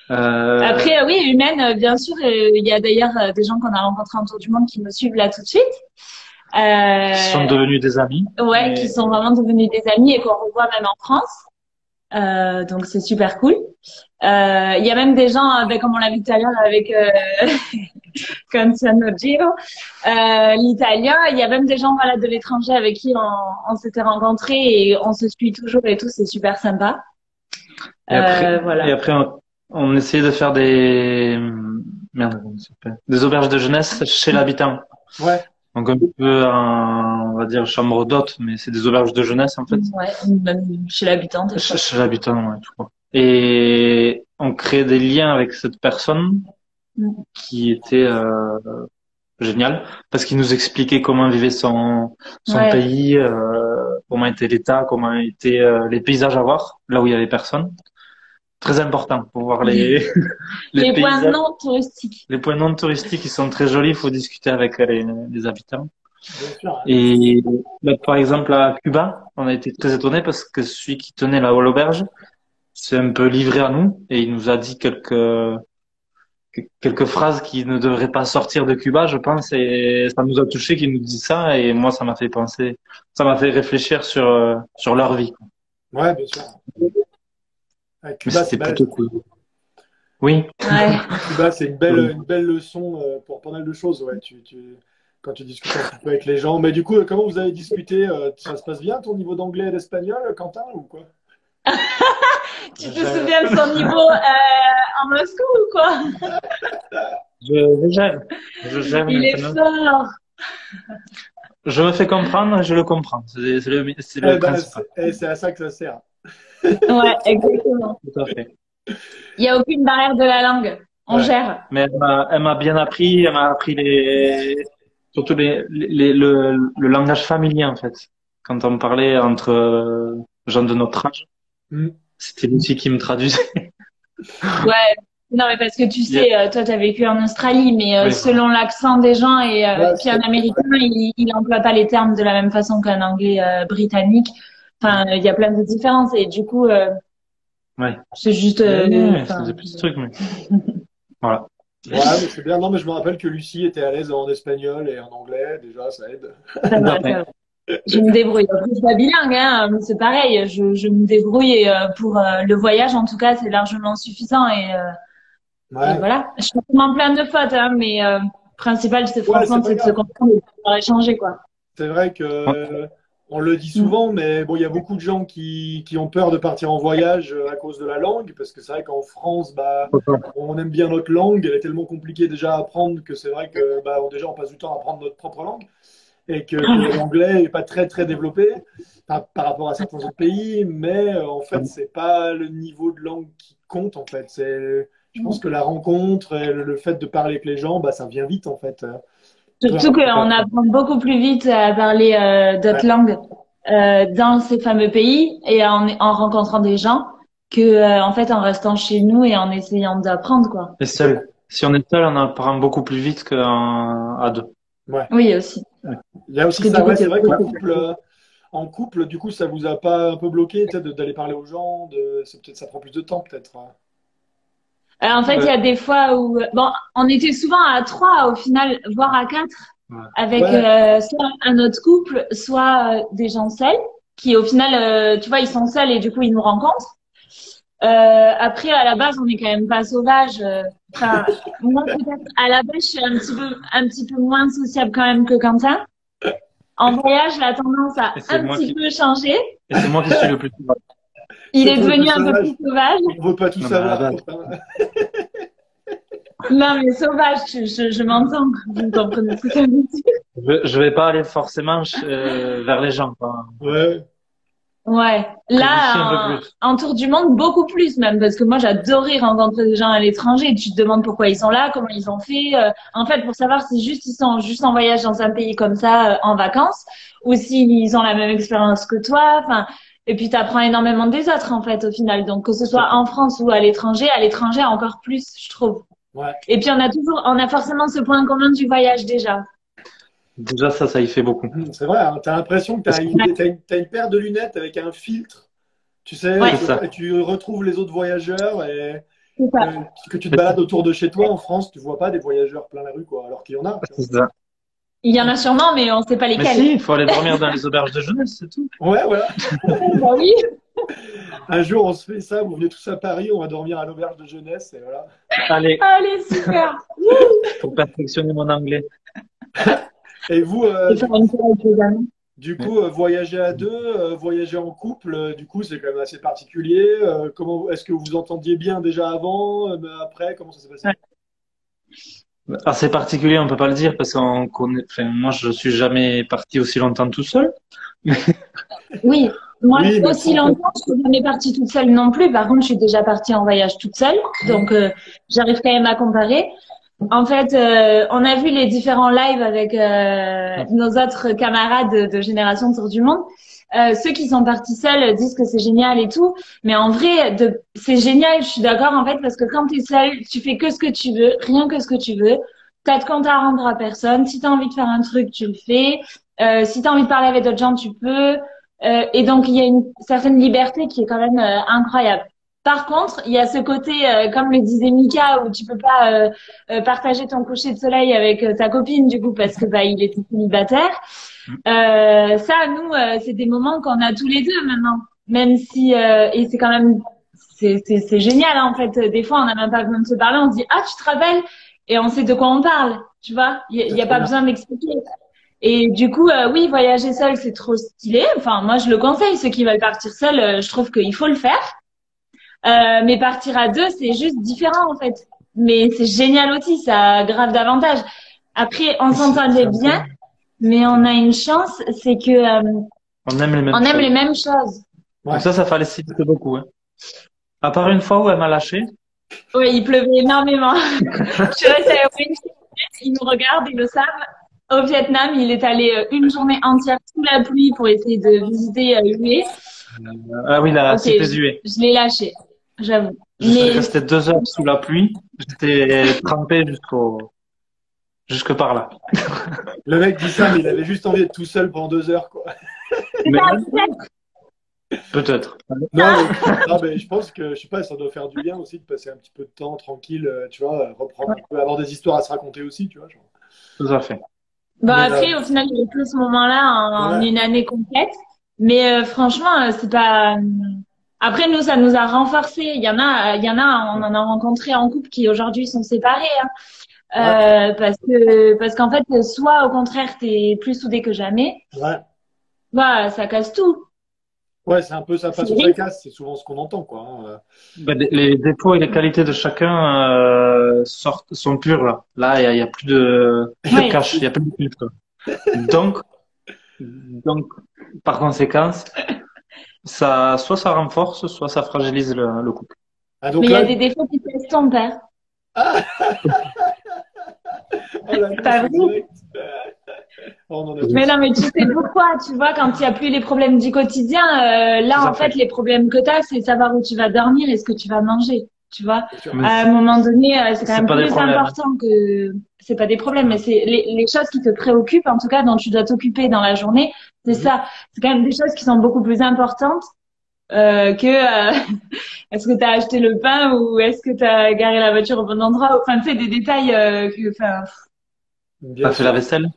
Après, oui, humaine, bien sûr. Il y a d'ailleurs des gens qu'on a rencontrés autour du monde qui nous suivent là tout de suite. Qui sont devenus des amis. Ouais, qui sont vraiment devenus des amis et qu'on revoit même en France. Donc c'est super cool. Il y a même des gens, comme on l'a vu tout à l'heure avec Consuelo Giro, l'italien. Il y a même des gens voilà de l'étranger avec qui on s'était rencontrés et on se suit toujours et tout. C'est super sympa. Voilà. Et après on essayait de faire merde, comment ça s'appelle, des auberges de jeunesse chez l'habitant. Ouais, Donc un peu on va dire chambre d'hôte, mais c'est des auberges de jeunesse en fait. Ouais, même chez l'habitant. des fois. Chez l'habitant, ouais, tout quoi. Et on crée des liens avec cette personne Mm. qui était génial parce qu'il nous expliquait comment vivait son Ouais. pays, comment était l'État, comment étaient les paysages à voir là où il y avait personne. Très important pour voir les Les points paysages, non touristiques. les points non touristiques qui sont très jolis. Il faut discuter avec les habitants. bien sûr. Hein. Et là, par exemple à Cuba, on a été très étonnés parce que celui qui tenait la l'auberge s'est un peu livré à nous et il nous a dit quelques quelques phrases qui ne devraient pas sortir de Cuba, je pense, et ça nous a touché qu'ils nous disent ça, et moi, ça m'a fait penser, ça m'a fait réfléchir sur leur vie. Ouais, bien sûr. Mais Cuba, c'était plutôt cool. Oui. Ouais. Cuba, c'est une belle leçon pour pas mal de choses. Ouais, quand tu discutes un petit peu avec les gens. Mais du coup, comment vous avez discuté? Ça se passe bien ton niveau d'anglais et d'espagnol, Quentin, ou quoi? Tu te souviens de son niveau en Moscou ou quoi? Je gère. Je gère Il est maintenant. fort. Je me fais comprendre, je le comprends. C'est le principal. C'est à ça que ça sert. Ouais, exactement. Tout à fait. Il n'y a aucune barrière de la langue. On Ouais. gère. Mais elle m'a bien appris, elle m'a appris surtout le langage familier, en fait. Quand on parlait entre gens de notre âge, Mm. c'était l'outil qui me traduisait. Ouais. Non, mais parce que tu sais, toi, tu as vécu en Australie, mais Oui. selon l'accent des gens, et Ouais, puis un Américain, il emploie pas les termes de la même façon qu'un Anglais britannique. Enfin, il y a plein de différences. Et du coup, Ouais. c'est juste... Ouais, enfin, c'est plus de trucs, mais voilà. Ouais, mais c'est bien. Non, mais je me rappelle que Lucie était à l'aise en espagnol et en anglais. Déjà, ça aide. ça va, ça va. Je me débrouille. Après, je suis pas bilingue, hein, mais c'est pareil. Je me débrouille et pour le voyage, en tout cas, c'est largement suffisant. Et Ouais. voilà. Je suis vraiment plein de fautes, hein, mais principal, c'est Ouais, c'est franchement, pas c'est de se grave. comprendre et de pouvoir échanger, quoi. C'est vrai que on le dit Mm. souvent, mais bon, il y a beaucoup de gens qui ont peur de partir en voyage à cause de la langue, parce que c'est vrai qu'en France, bah, on aime bien notre langue, elle est tellement compliquée déjà à apprendre que c'est vrai que bah, déjà on passe du temps à apprendre notre propre langue et que l'anglais n'est pas très très développé par rapport à certains autres pays, mais en fait c'est pas le niveau de langue qui compte en fait. Je pense que la rencontre et le fait de parler avec les gens, bah, ça vient vite en fait. Surtout qu'on apprend beaucoup plus vite à parler Ouais. d'autres langues dans ces fameux pays et en rencontrant des gens que en fait en restant chez nous et en essayant d'apprendre, quoi. Et seul. Si on est seul, on apprend beaucoup plus vite qu'à deux. Ouais. Oui, aussi. Il y a Parce aussi que ça, du coup, ouais, c'est t'es vrai beaucoup. en couple, du coup, ça vous a pas un peu bloqué, peut-être, d'aller parler aux gens, c'est peut-être ça prend plus de temps, peut-être. En fait, il y a des fois où bon, on était souvent à trois au final, voire à quatre, Ouais. avec Ouais, soit un autre couple, soit des gens seuls, qui au final, tu vois, ils sont seuls et du coup ils nous rencontrent. Après, à la base, on n'est quand même pas sauvage. Enfin, moi peut-être à la base, je suis un petit peu moins sociable quand même que Quentin. En voyage, la tendance a Et c'est un moi petit qui, peu changé. et c'est moi qui suis le plus sauvage. Il c'est est toi le plus devenu un peu sauvage. plus sauvage. On veut pas tout Non, mais à la savoir, base. copain. Non, mais sauvage, je m'entends. Vous comprenez ce que ça veut dire? Je vais pas aller forcément vers les gens, quoi. Ouais, Ouais. Que Lucie un peu Là, plus. en tour du monde, beaucoup plus même, parce que moi, j'adorais rencontrer des gens à l'étranger. Tu te demandes pourquoi ils sont là, comment ils ont fait. En fait, pour savoir si juste ils sont juste en voyage dans un pays comme ça, en vacances, ou s'ils ont la même expérience que toi. Enfin, et puis t'apprends énormément des autres, en fait, au final. Donc, que ce soit en France ou à l'étranger encore plus, je trouve. ouais. Et puis, on a forcément ce point commun du voyage déjà. Déjà, ça y fait beaucoup. C'est vrai, hein, t'as l'impression que t'as une paire de lunettes avec un filtre, tu sais, Ouais, C'est ça. et tu retrouves les autres voyageurs et c'est ça. que tu te balades autour de chez toi en France, tu vois pas des voyageurs plein la rue, quoi, alors qu'il y en a. Tu C'est ça. Il y en a sûrement, mais on ne sait pas Mais lesquels. si, il faut aller dormir dans les auberges de jeunesse, c'est tout. vois. Ouais, voilà. Bah oui. Un jour, on se fait ça, vous venez tous à Paris, on va dormir à l'auberge de jeunesse, et voilà. Allez, Allez, super. pour perfectionner mon anglais. Et vous, Je vais faire une tour avec les amis. du coup, voyager à deux, voyager en couple, du coup, c'est quand même assez particulier. Est-ce que vous vous entendiez bien déjà avant, après, comment ça s'est passé? Assez particulier, on peut pas le dire parce qu'on connaît. Enfin, moi, je suis jamais parti aussi longtemps tout seul. Oui, moi Oui, mais aussi longtemps, je suis jamais partie toute seule non plus. Par contre, je suis déjà partie en voyage toute seule, donc j'arrive quand même à comparer. En fait, on a vu les différents lives avec nos autres camarades de Génération Tour du Monde. Ceux qui sont partis seuls disent que c'est génial et tout, mais en vrai, c'est génial. Je suis d'accord en fait parce que quand t'es seul, tu fais que ce que tu veux, rien que ce que tu veux. T'as de compte à rendre à personne. Si t'as envie de faire un truc, tu le fais. Si t'as envie de parler avec d'autres gens, tu peux. Et donc il y a une certaine liberté qui est quand même incroyable. Par contre, il y a ce côté, comme le disait Mika, où tu peux pas partager ton coucher de soleil avec ta copine, du coup, parce que bah il était célibataire. Ça, nous, c'est des moments qu'on a tous les deux maintenant. Même si, et c'est quand même, c'est génial, hein, en fait. Des fois, on n'a même pas besoin de se parler. On se dit, ah, tu te rappelles? Et on sait de quoi on parle. Tu vois? Il y a pas besoin d'expliquer. Et du coup, oui, voyager seul, c'est trop stylé. Enfin, moi, je le conseille. Ceux qui veulent partir seuls, je trouve qu'il faut le faire. Mais partir à deux, c'est juste différent, en fait. Mais c'est génial aussi. Ça a grave d'avantages. Après, on s'entendait bien. Mais on a une chance, c'est que On aime les mêmes on aime choses. les mêmes choses. Ouais. Donc ça facilite beaucoup. Hein. À part une fois où elle m'a lâché. Oui, il pleuvait énormément. Je suis restée à Winchester, ils nous regardent, ils le savent. Au Vietnam, il est allé une journée entière sous la pluie pour essayer de visiter Hue. Ah oui, la Ok, cité d'Hue. je l'ai lâché, j'avoue. Je suis Mais resté 2 heures sous la pluie. J'étais trempé jusque par là. Le mec dit ça, mais il avait juste envie d'être tout seul pendant 2 heures, quoi. c'est Mais ça, peut-être. peut-être. Non, mais je pense que, je sais pas, ça doit faire du bien aussi de passer un petit peu de temps tranquille, tu vois, reprendre un peu, avoir des histoires à se raconter aussi, tu vois. Genre. Tout à fait. Bon, Mais, après, au final, il y a plus ce moment-là en ouais. une année complète. Mais franchement, c'est pas. Après, nous, ça nous a renforcés. On en a rencontré en couple qui aujourd'hui sont séparés. Hein. Ouais. Parce qu'en fait, soit au contraire, t'es plus soudé que jamais. Ouais. Bah, ça casse tout. Ouais, c'est un peu ça C'est passe ou ça casse, c'est souvent ce qu'on entend, quoi. Hein. Ben, les défauts et les qualités de chacun sont purs là. Là, il y a plus de Oui. cache, il y a plus de filtre. Donc, par conséquence, soit ça renforce, soit ça fragilise le couple. Ah, donc Mais il y là, a des défauts qui te laissent ton père. ah, oh, la C'est pas meuf, vrai. direct. Oh, on en a tous. Mais non, mais tu sais pourquoi, tu vois, quand il n'y a plus les problèmes du quotidien, là, Tout à en fait, fait. les problèmes que tu as, c'est savoir où tu vas dormir et ce que tu vas manger, tu vois. Bien sûr. Mais À un moment donné, c'est quand c'est même pas des plus problèmes. important que... C'est pas des problèmes, mais c'est les choses qui te préoccupent, en tout cas, dont tu dois t'occuper dans la journée, c'est ça. C'est quand même des choses qui sont beaucoup plus importantes que est-ce que tu as acheté le pain ou est-ce que tu as garé la voiture au bon endroit. Enfin, tu sais, des détails enfin, Bien T'as fait la sûr. vaisselle?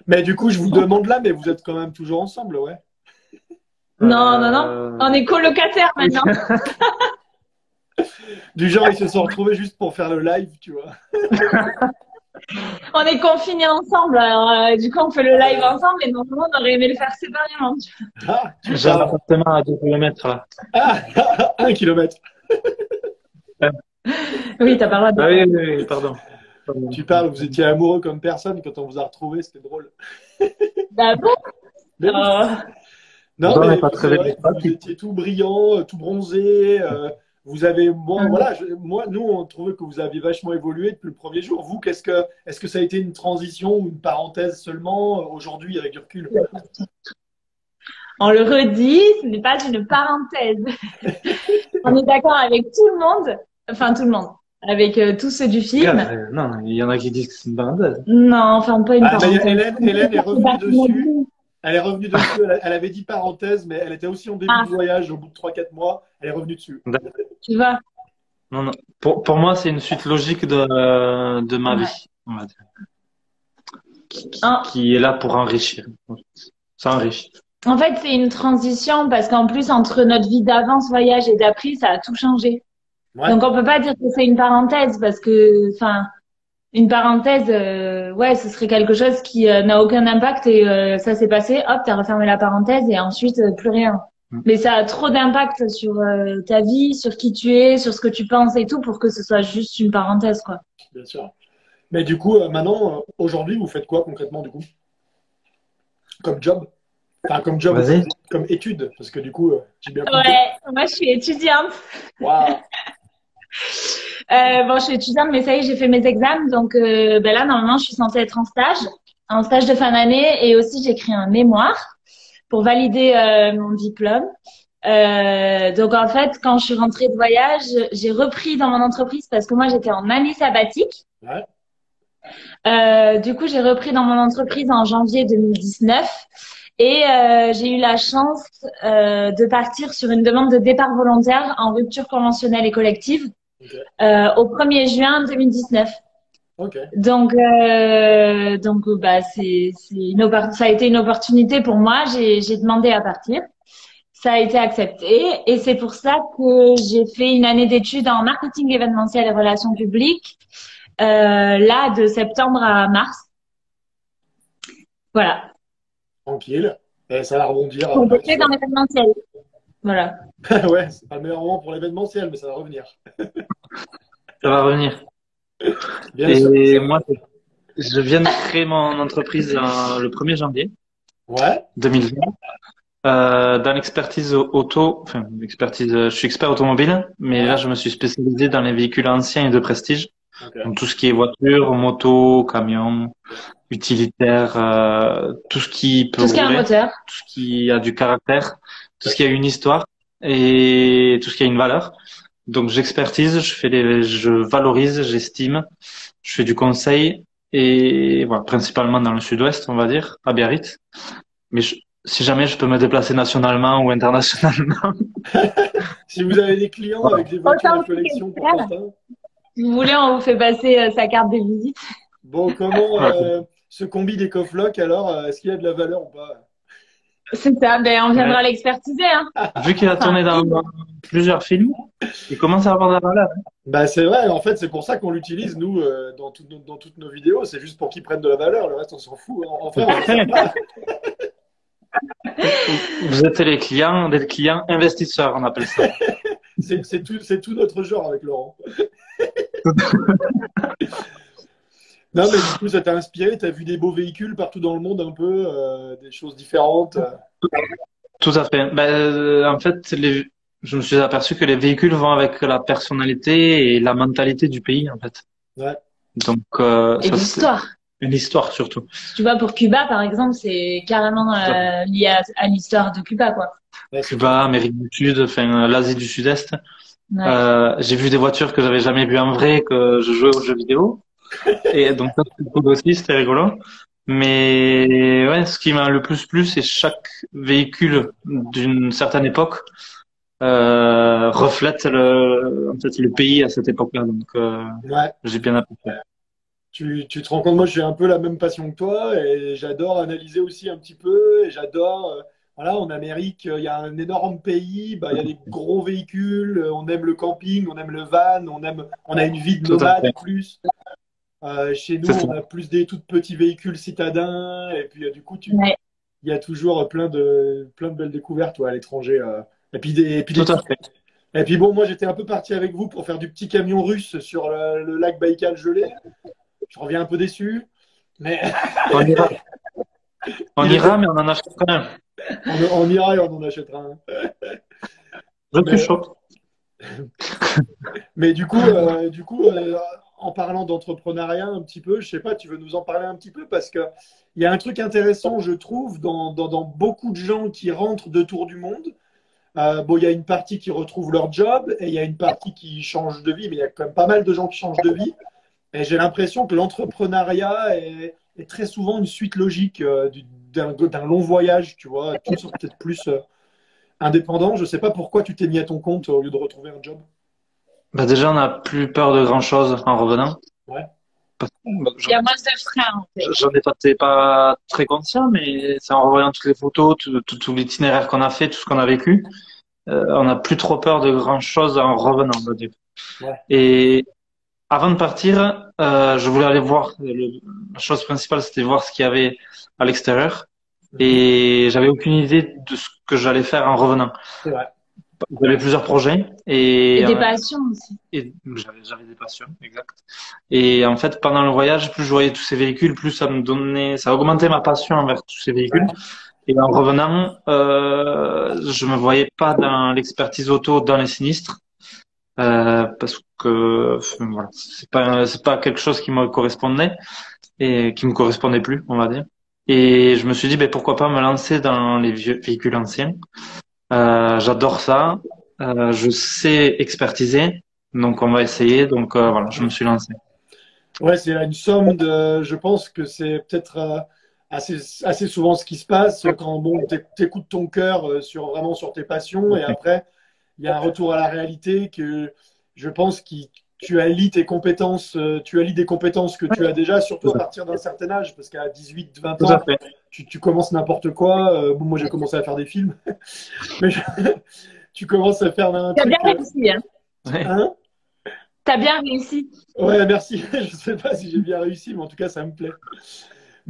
Mais du coup, je vous demande là, mais vous êtes quand même toujours ensemble, ouais. non, non, non. On est colocataires maintenant. Du genre, ils se sont retrouvés juste pour faire le live, tu vois. On est confinés ensemble, alors du coup on fait le live ensemble et normalement on aurait aimé le faire séparément. Ah, tu J'ai un parles. appartement à 2 kilomètres là. Ah, 1 kilomètre. Oui, t'as pas le droit de... Ah oui, oui, oui, pardon. Tu parles, vous étiez amoureux comme personne quand on vous a retrouvés, c'était drôle. Bah bon, Mais oui. Non, J'en ai mais pas c'est très vrai que vous étiez tout brillant, tout bronzé. Vous avez, bon, voilà, moi, nous, on trouvait que vous aviez vachement évolué depuis le premier jour. Vous, est-ce que ça a été une transition ou une parenthèse seulement aujourd'hui avec du recul? on le redit, ce n'est pas une parenthèse. On est d'accord avec tout le monde, enfin tout le monde, avec tous ceux du film. Regarde, non, il y en a qui disent que c'est une parenthèse. Non, enfin pas une Ah, mais parenthèse. Hélène est revenue dessus. Elle est revenue dessus. Elle avait dit parenthèse, mais elle était aussi en début Ah, de voyage, au bout de 3-4 mois. Elle est revenue dessus. tu vois. Non, non. Pour moi, c'est une suite logique de ma Ouais. vie, on va dire. En, Qui est là pour enrichir. Ça enrichit. en fait, c'est une transition parce qu'en plus, entre notre vie d'avant ce voyage et d'après, ça a tout changé. Ouais, Donc, on peut pas dire que c'est une parenthèse parce que, enfin, une parenthèse, ouais, ce serait quelque chose qui n'a aucun impact et ça s'est passé, hop, t'as refermé la parenthèse et ensuite plus rien. Mais ça a trop d'impact sur ta vie, sur qui tu es, sur ce que tu penses et tout pour que ce soit juste une parenthèse, quoi. bien sûr. Mais du coup, maintenant, aujourd'hui, vous faites quoi concrètement, du coup? Comme job? Enfin, comme job, Vas-y. comme étude, parce que du coup, j'ai bien compris. Ouais, moi je suis étudiante. Waouh! Bon, je suis étudiante, mais ça y est, j'ai fait mes examens. Donc ben là, normalement, je suis censée être en stage de fin d'année, et aussi j'ai écrit un mémoire pour valider mon diplôme. Donc en fait, quand je suis rentrée de voyage, j'ai repris dans mon entreprise parce que moi j'étais en année sabbatique. Ouais. Du coup, j'ai repris dans mon entreprise en janvier 2019. Et j'ai eu la chance de partir sur une demande de départ volontaire en rupture conventionnelle et collective Ok. au 1er juin 2019. Ok. Donc bah ça a été une opportunité pour moi. J'ai demandé à partir. Ça a été accepté et c'est pour ça que j'ai fait une année d'études en marketing événementiel et relations publiques là de septembre à mars. Voilà. Tranquille. Et ça va rebondir On peut après faire dans sur. l'événementiel. Voilà. Ouais, c'est pas le meilleur moment pour l'événementiel, mais ça va revenir. Ça va revenir. Bien sûr. Et moi, je viens de créer mon entreprise le 1er janvier Ouais. 2020. Dans l'expertise auto, enfin, l'expertise, je suis expert automobile, mais là, Ouais. je me suis spécialisé dans les véhicules anciens et de prestige. Ok. Donc, tout ce qui est voiture, moto, camion, utilitaire, tout ce qui peut Tout ce qui a un rouler, moteur. tout ce qui a du caractère, tout ce qui a une histoire et tout ce qui a une valeur. Donc, j'expertise, je valorise, j'estime, je fais du conseil et voilà, principalement dans le sud-ouest, on va dire, à Biarritz. Mais si jamais je peux me déplacer nationalement ou internationalement, Si vous avez des clients voilà. avec des voitures de Autant collection pour que Quentin, si vous voulez, on vous fait passer sa carte de visite. bon, comment Voilà. ce combi des Cofloc, alors, est-ce qu'il y a de la valeur ou pas? C'est ça. Ben, on Ouais. viendra l'expertiser, hein. Vu qu'il a Enfin, tourné dans plusieurs films, il commence à avoir de la valeur. Bah, c'est vrai, en fait, c'est pour ça qu'on l'utilise, nous, dans toutes nos vidéos. C'est juste pour qu'ils prennent de la valeur. Le reste, on s'en fout. En vrai, on s'en sert pas. Vous êtes des clients investisseurs, on appelle ça. C'est tout notre genre avec Laurent. Non, mais du coup, ça t'a inspiré. T'as vu des beaux véhicules partout dans le monde, un peu, des choses différentes. Tout à fait. Ben, en fait, je me suis aperçu que les véhicules vont avec la personnalité et la mentalité du pays, en fait. Ouais, Donc, et ça, c'est l'histoire. une histoire surtout. Tu vois, pour Cuba, par exemple, c'est carrément lié à l'histoire de Cuba, quoi. ouais, c'est clair. Cuba, Amérique du Sud, enfin, l'Asie du Sud-Est. Ouais. J'ai vu des voitures que j'avais jamais vues en vrai, que je jouais aux jeux vidéo. Et donc, ça, c'était cool aussi, c'était rigolo. Mais ouais, ce qui m'a le plus plu, c'est chaque véhicule d'une certaine époque reflète en fait, le pays à cette époque-là. Donc, Ouais. j'ai bien apprécié. Tu te rends compte, moi j'ai un peu la même passion que toi et j'adore analyser aussi un petit peu et j'adore, voilà, en Amérique, il y a un énorme pays, bah, il y a des gros véhicules, on aime le camping, on aime le van, on a une vie de Tout à nomade fait. plus. Chez nous, C'est ça. on a plus des tout petits véhicules citadins et puis du coup, Ouais. il y a toujours plein de belles découvertes ouais, à l'étranger. Tout à fait. Et puis bon, moi j'étais un peu parti avec vous pour faire du petit camion russe sur le lac Baïkal gelé. Je reviens un peu déçu, mais On ira. On il était, ira, mais on en achète quand même. on ira et on en achètera un. Je suis Mais, chaud. mais du coup, en parlant d'entrepreneuriat un petit peu, je sais pas, tu veux nous en parler un petit peu parce que il y a un truc intéressant, je trouve, dans beaucoup de gens qui rentrent de tour du monde. Bon, il y a une partie qui retrouve leur job et il y a une partie qui change de vie, mais il y a quand même pas mal de gens qui changent de vie. Et j'ai l'impression que l'entrepreneuriat est très souvent une suite logique d'un long voyage, tu vois. Tous sont peut-être plus indépendants. Je sais pas pourquoi tu t'es mis à ton compte au lieu de retrouver un job. Bah déjà, on n'a plus peur de grand-chose en revenant. Ouais, Parce que, bah, Il y a moins de freins, en fait. j'en étais pas très conscient, mais c'est en revoyant toutes les photos, tout l'itinéraire qu'on a fait, tout ce qu'on a vécu, on n'a plus trop peur de grand-chose en revenant, on va dire. ouais. Et avant de partir, je voulais aller voir. La chose principale, c'était voir ce qu'il y avait à l'extérieur. Mhm. Et j'avais aucune idée de ce que j'allais faire en revenant. C'est vrai. J'avais plusieurs projets Et des passions aussi. et j'avais des passions, exact. Et en fait, pendant le voyage, plus je voyais tous ces véhicules, plus ça augmentait ma passion envers tous ces véhicules. Ouais. Et en revenant, je me voyais pas dans l'expertise auto, dans les sinistres, parce que voilà, c'est pas quelque chose qui me correspondait et qui me correspondait plus, on va dire. Et je me suis dit, ben pourquoi pas me lancer dans les vieux véhicules anciens. J'adore ça. Je sais expertiser, donc on va essayer. Donc voilà, je me suis lancé. Ouais, c'est une somme de. Je pense que c'est peut-être assez souvent ce qui se passe quand bon, t'écoutes ton cœur vraiment sur tes passions et après, il y a un retour à la réalité que je pense que tu allies tes compétences, tu allies des compétences que tu as déjà, surtout Tout à à partir d'un certain âge, parce qu'à 18, 20 tout à ans, fait. tu commences n'importe quoi. Bon, moi, j'ai commencé à faire des films, mais tu commences à faire un T'as bien truc. réussi, hein. Ouais. Hein? T'as bien réussi. Ouais, merci. Je sais pas si j'ai bien réussi, mais en tout cas, ça me plaît.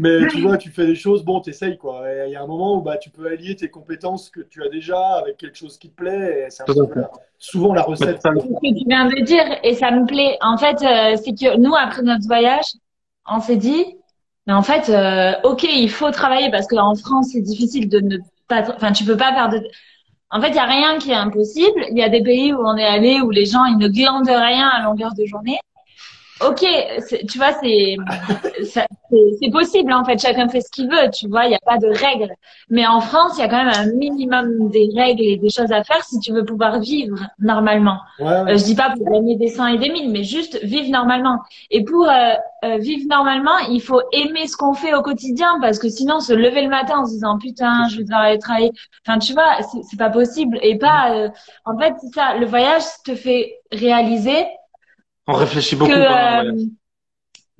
Mais tu vois, tu fais des choses, bon, t'essayes quoi. Et il y a un moment où bah, tu peux allier tes compétences que tu as déjà avec quelque chose qui te plaît. Et c'est un Tout petit à peu fait. souvent la Mais recette. ça- C'est ce que tu viens de dire et ça me plaît. En fait, c'est que nous, après notre voyage, on s'est dit, mais en fait, ok, il faut travailler parce qu'en France, c'est difficile de ne pas, enfin, tu peux pas faire de, en fait, il y a rien qui est impossible. Il y a des pays où on est allé où les gens, ils ne glandent rien à longueur de journée. Ok, tu vois, c'est possible en fait. Chacun fait ce qu'il veut, tu vois. Il n'y a pas de règles. Mais en France, il y a quand même un minimum des règles et des choses à faire si tu veux pouvoir vivre normalement. Ouais, ouais. Je dis pas pour gagner des cents et des mille, mais juste vivre normalement. Et pour vivre normalement, il faut aimer ce qu'on fait au quotidien parce que sinon, se lever le matin en se disant putain, je vais devoir aller travailler. Enfin, tu vois, c'est pas possible. Et pas. En fait, c'est ça. Le voyage te fait réaliser On réfléchit que beaucoup pendant le voyage.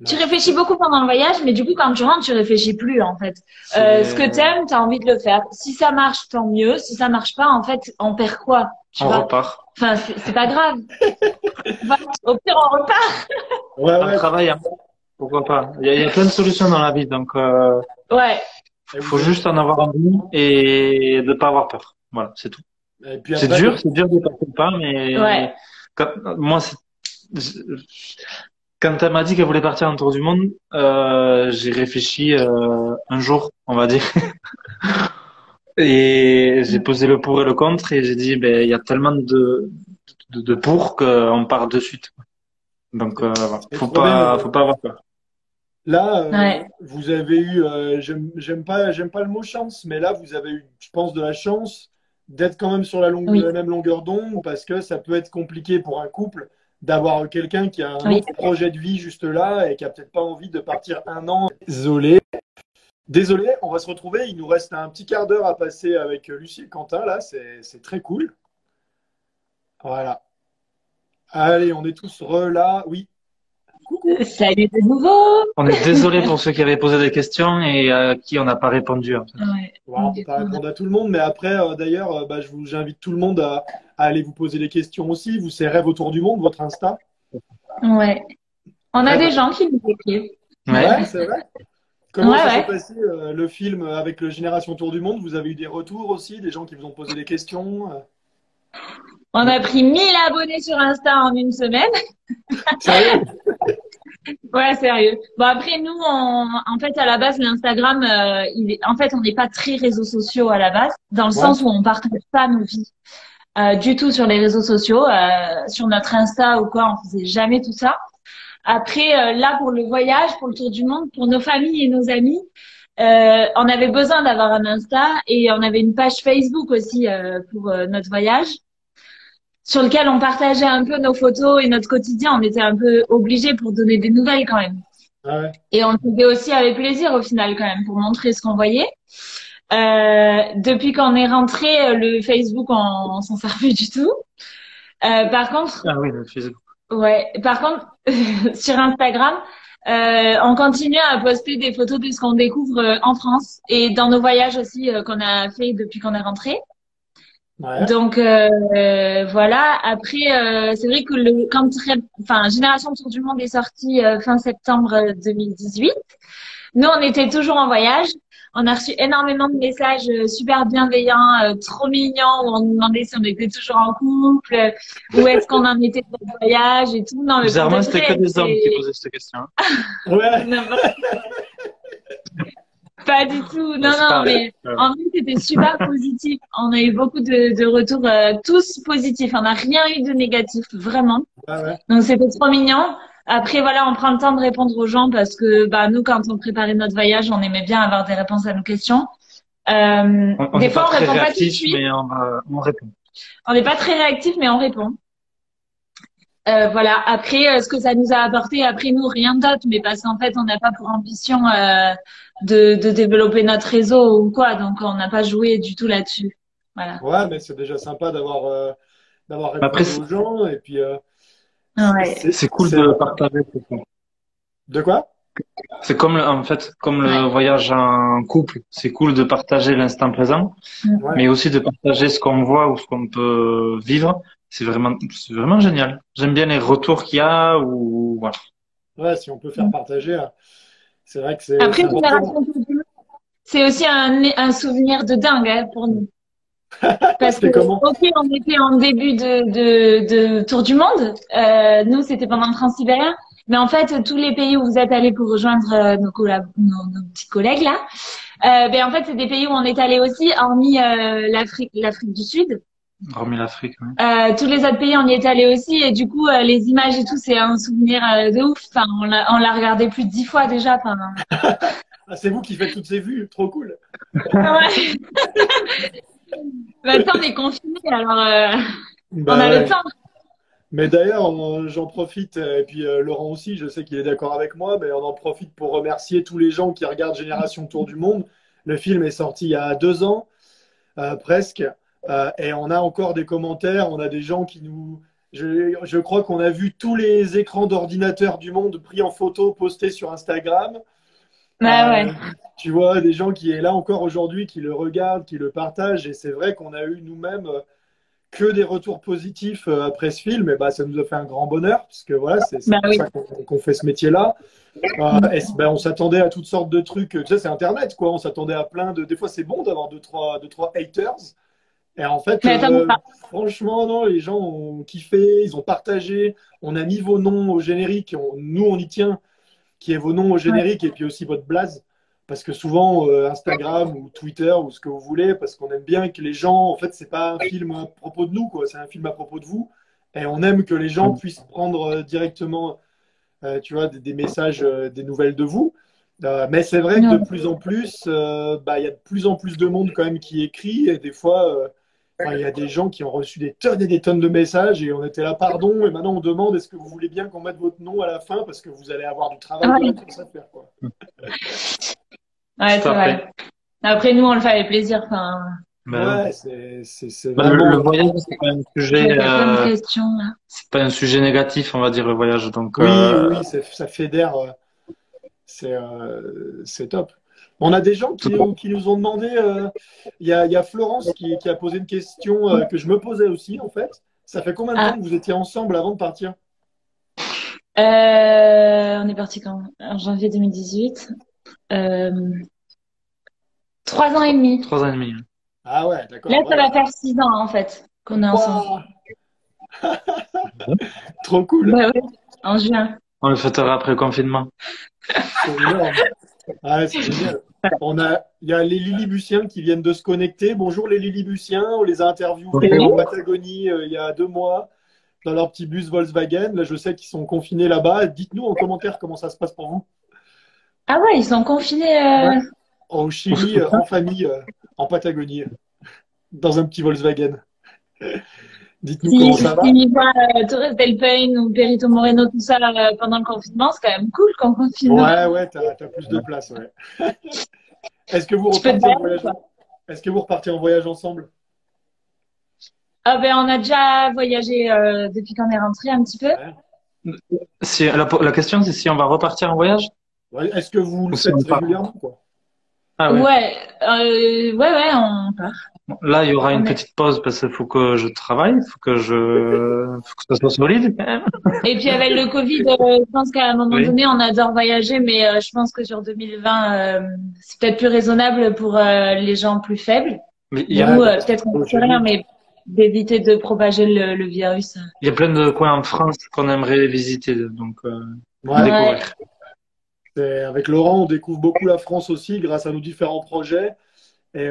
tu Ouais. réfléchis beaucoup pendant le voyage, mais du coup, quand tu rentres, tu réfléchis plus, en fait. Ce que C'est, t'aimes, t'as envie de le faire. Si ça marche, tant mieux. Si ça marche pas, en fait, on perd quoi? Tu on vois? repart. Enfin, c'est pas grave. Voilà. Au pire, on repart. Ouais, Un ouais. travail, hein. Pourquoi pas? Il y a plein de solutions dans la vie, donc Ouais. Et, faut juste en avoir envie et de pas avoir peur. Voilà, c'est tout. et puis après, C'est dur de passer le pas, Ouais. mais moi, quand elle m'a dit qu'elle voulait partir en tour du monde, j'ai réfléchi un jour, on va dire, et j'ai posé le pour et le contre, et j'ai dit, ben, il y a tellement de pour qu'on part de suite. Donc, voilà. c'est trop bien. Faut pas avoir peur. Là, Ouais. vous avez eu, j'aime pas le mot chance, mais là, vous avez eu, je pense, de la chance d'être quand même sur la Oui. même longueur d'onde, parce que ça peut être compliqué pour un couple d'avoir quelqu'un qui a un Oui. autre projet de vie juste là et qui a peut-être pas envie de partir un an. Désolé. Désolé, on va se retrouver. Il nous reste un petit quart d'heure à passer avec Lucie et Quentin, là, c'est très cool. Voilà. Allez, on est tous là. Oui. Coucou. Salut de nouveau. On est désolé pour ceux qui avaient posé des questions et à qui on n'a pas répondu, en fait. Ouais. Voilà, on peut pas répondre à tout le monde, mais après, d'ailleurs, bah, j'invite tout le monde à aller vous poser des questions aussi. Vous, c'est Rêve autour du monde, votre Insta. Ouais. On a des Rêve. gens qui nous écrivent. Ouais, c'est vrai. Ouais, Comment ça s'est ouais. passé le film avec le Génération Tour du Monde? Vous avez eu des retours aussi, des gens qui vous ont posé des questions? On a pris 1000 abonnés sur Insta en une semaine. Sérieux? Ouais, sérieux. Bon, après, nous, en fait, à la base, l'Instagram, en fait, on n'est pas très réseaux sociaux à la base, dans le Ouais. sens où on partage pas nos vies, du tout sur les réseaux sociaux. Sur notre Insta ou quoi, on faisait jamais tout ça. Après, là, pour le voyage, pour le tour du monde, pour nos familles et nos amis, on avait besoin d'avoir un Insta et on avait une page Facebook aussi, pour notre voyage, sur lequel on partageait un peu nos photos et notre quotidien. On était un peu obligés pour donner des nouvelles quand même. Ah ouais. Et on le faisait aussi avec plaisir au final quand même pour montrer ce qu'on voyait. Depuis qu'on est rentré, le Facebook, on s'en sert plus du tout. Par contre, Ah oui, le Facebook. ouais. Par contre, sur Instagram, on continue à poster des photos de ce qu'on découvre en France et dans nos voyages aussi qu'on a fait depuis qu'on est rentré. Ouais. Donc voilà. Après, c'est vrai que enfin, Génération Tour du Monde est sorti fin septembre 2018. Nous, on était toujours en voyage. On a reçu énormément de messages super bienveillants, trop mignons, où on nous demandait si on était toujours en couple, où est-ce qu'on en était de notre voyage et tout. Non, mais pour Bizarrement, de c'était que vrai, des hommes qui c'est posaient cette question. Ouais. pas du tout. Mais Non, c'est non, pareil. mais en vrai, c'était super positif. On a eu beaucoup de retours, tous positifs. On n'a rien eu de négatif, vraiment. Ouais, ouais. Donc c'était trop mignon. Après voilà, on prend le temps de répondre aux gens parce que bah nous quand on préparait notre voyage, on aimait bien avoir des réponses à nos questions. On Des n'est pas fois on très répond pas tout de réactif, suite. mais on répond. On n'est pas très réactif mais on répond. Voilà. Après, ce que ça nous a apporté, après nous, rien d'autre, mais parce qu'en fait, on n'a pas pour ambition de développer notre réseau ou quoi, donc on n'a pas joué du tout là-dessus. Voilà. Ouais, mais c'est déjà sympa d'avoir Après, répondu aux gens. Et puis, Ouais. c'est cool de partager. De quoi? C'est comme, en fait, comme le Ouais. voyage en couple. C'est cool de partager l'instant présent, Ouais. mais aussi de partager ce qu'on voit ou ce qu'on peut vivre. C'est vraiment génial. J'aime bien les retours qu'il y a ou, voilà. Ouais, si on peut faire partager, c'est vrai que c'est Après, important. Génération Tour du Monde, c'est aussi un souvenir de dingue hein, pour nous. Parce que, C'était comment? ok, on était en début de Tour du Monde. Nous, c'était pendant le Transsibérien. Mais en fait, tous les pays où vous êtes allés pour rejoindre nos petits collègues là, ben en fait, c'est des pays où on est allé aussi, hormis l'Afrique du Sud. Hormis l'Afrique, oui. Tous les autres pays, on y est allé aussi. Et du coup, les images et tout, c'est un souvenir de ouf. Enfin, on l'a regardé plus de 10 fois déjà. Enfin, Ah, c'est vous qui faites toutes ces vues, trop cool. ouais. Maintenant, on est confinés, alors on Bah a le ouais. temps. Mais d'ailleurs, j'en profite, et puis Laurent aussi, je sais qu'il est d'accord avec moi, mais on en profite pour remercier tous les gens qui regardent Génération Tour du Monde. Le film est sorti il y a 2 ans, presque, et on a encore des commentaires, on a des gens qui nous... Je crois qu'on a vu tous les écrans d'ordinateur du monde pris en photo, postés sur Instagram. Bah Euh, ouais. Tu vois, des gens qui est là encore aujourd'hui, qui le regardent, qui le partagent, et c'est vrai qu'on a eu nous-mêmes que des retours positifs après ce film, et bah, ça nous a fait un grand bonheur, parce que voilà, c'est Bah pour oui. ça qu'on fait ce métier-là. Ben, on s'attendait à toutes sortes de trucs, tu sais, c'est Internet, quoi. On s'attendait à plein de. Des fois, c'est bon d'avoir deux, trois haters. Et en fait, Mais attends, franchement, non, les gens ont kiffé, ils ont partagé. On a mis vos noms au générique. Nous, on y tient, qui est vos noms au générique et puis aussi votre blase. Parce que souvent, Instagram ou Twitter ou ce que vous voulez, parce qu'on aime bien que les gens, en fait, c'est pas un film à propos de nous, quoi, c'est un film à propos de vous. Et on aime que les gens puissent prendre directement, tu vois, des messages, des nouvelles de vous. Mais c'est vrai que de non. plus en plus, bah, il y a de plus en plus de monde quand même qui écrit. Et des fois, enfin, il y a des gens qui ont reçu des tonnes et des tonnes de messages et on était là, pardon, et maintenant on demande est-ce que vous voulez bien qu'on mette votre nom à la fin parce que vous allez avoir du travail de Ouais, réponse à faire, quoi. ouais, Tout c'est à fait. vrai. Après, nous, on le fait avec plaisir. Enfin, Ben oui. Ouais, c'est Ben, le vraiment. voyage, c'est pas un je vois sujet, qu'il y a plein de questions là. c'est pas un sujet négatif, on va dire, le voyage. Donc, Oui, oui, ça fédère, c'est top. On a des gens tout qui nous ont demandé. Il y a Florence qui a posé une question que je me posais aussi, en fait. Ça fait combien de temps Ah, que vous étiez ensemble avant de partir? on est parti quand? En janvier 2018. Euh, 3 ans et demi. 3 ans et demi. Ah ouais, Là, d'accord, ça ouais. va faire 6 ans en fait qu'on est ensemble. Waouh, trop cool. Bah ouais, en juin. On le fêtera après le confinement. C'est énorme. Ah, c'est génial. Il y a les Lillibutiens qui viennent de se connecter. Bonjour les Lillibutiens, on les a interviewés en Salut. Patagonie il y a 2 mois dans leur petit bus Volkswagen. Là, je sais qu'ils sont confinés là-bas. Dites-nous en commentaire comment ça se passe pour vous. Ah ouais, ils sont confinés. Ouais. Au Chili, en famille, en Patagonie, dans un petit Volkswagen. Dites-nous comment ça va. S'ils voient Torres del Paine ou Perito Moreno, tout ça pendant le confinement, c'est quand même cool qu'on confine. Ouais, ouais, t'as plus de place, ouais. Est-ce que vous Tu peux te repartez en balader, voyage? quoi. Est-ce que vous repartez en voyage ensemble? Ah ben, on a déjà voyagé depuis qu'on est rentré un petit peu. Ouais. Si, la question, c'est si on va repartir en voyage Ouais. Est-ce que vous le ou si on faites part. régulièrement, quoi? Ah oui. Ouais, ouais, on part. Là, il y aura une On est... petite pause parce qu'il faut que je travaille, faut que ça soit solide quand même. Et puis avec le Covid, je pense qu'à un moment Oui. donné, on adore voyager, mais je pense que sur 2020, c'est peut-être plus raisonnable pour les gens plus faibles. Mais Ouais, Nous, bah, peut-être on ne j'ai fait rien, vu. mais d'éviter de propager le virus. il y a plein de coins en France qu'on aimerait visiter, donc à Ouais. Ouais, découvrir. Avec Laurent, on découvre beaucoup la France aussi grâce à nos différents projets. Oui.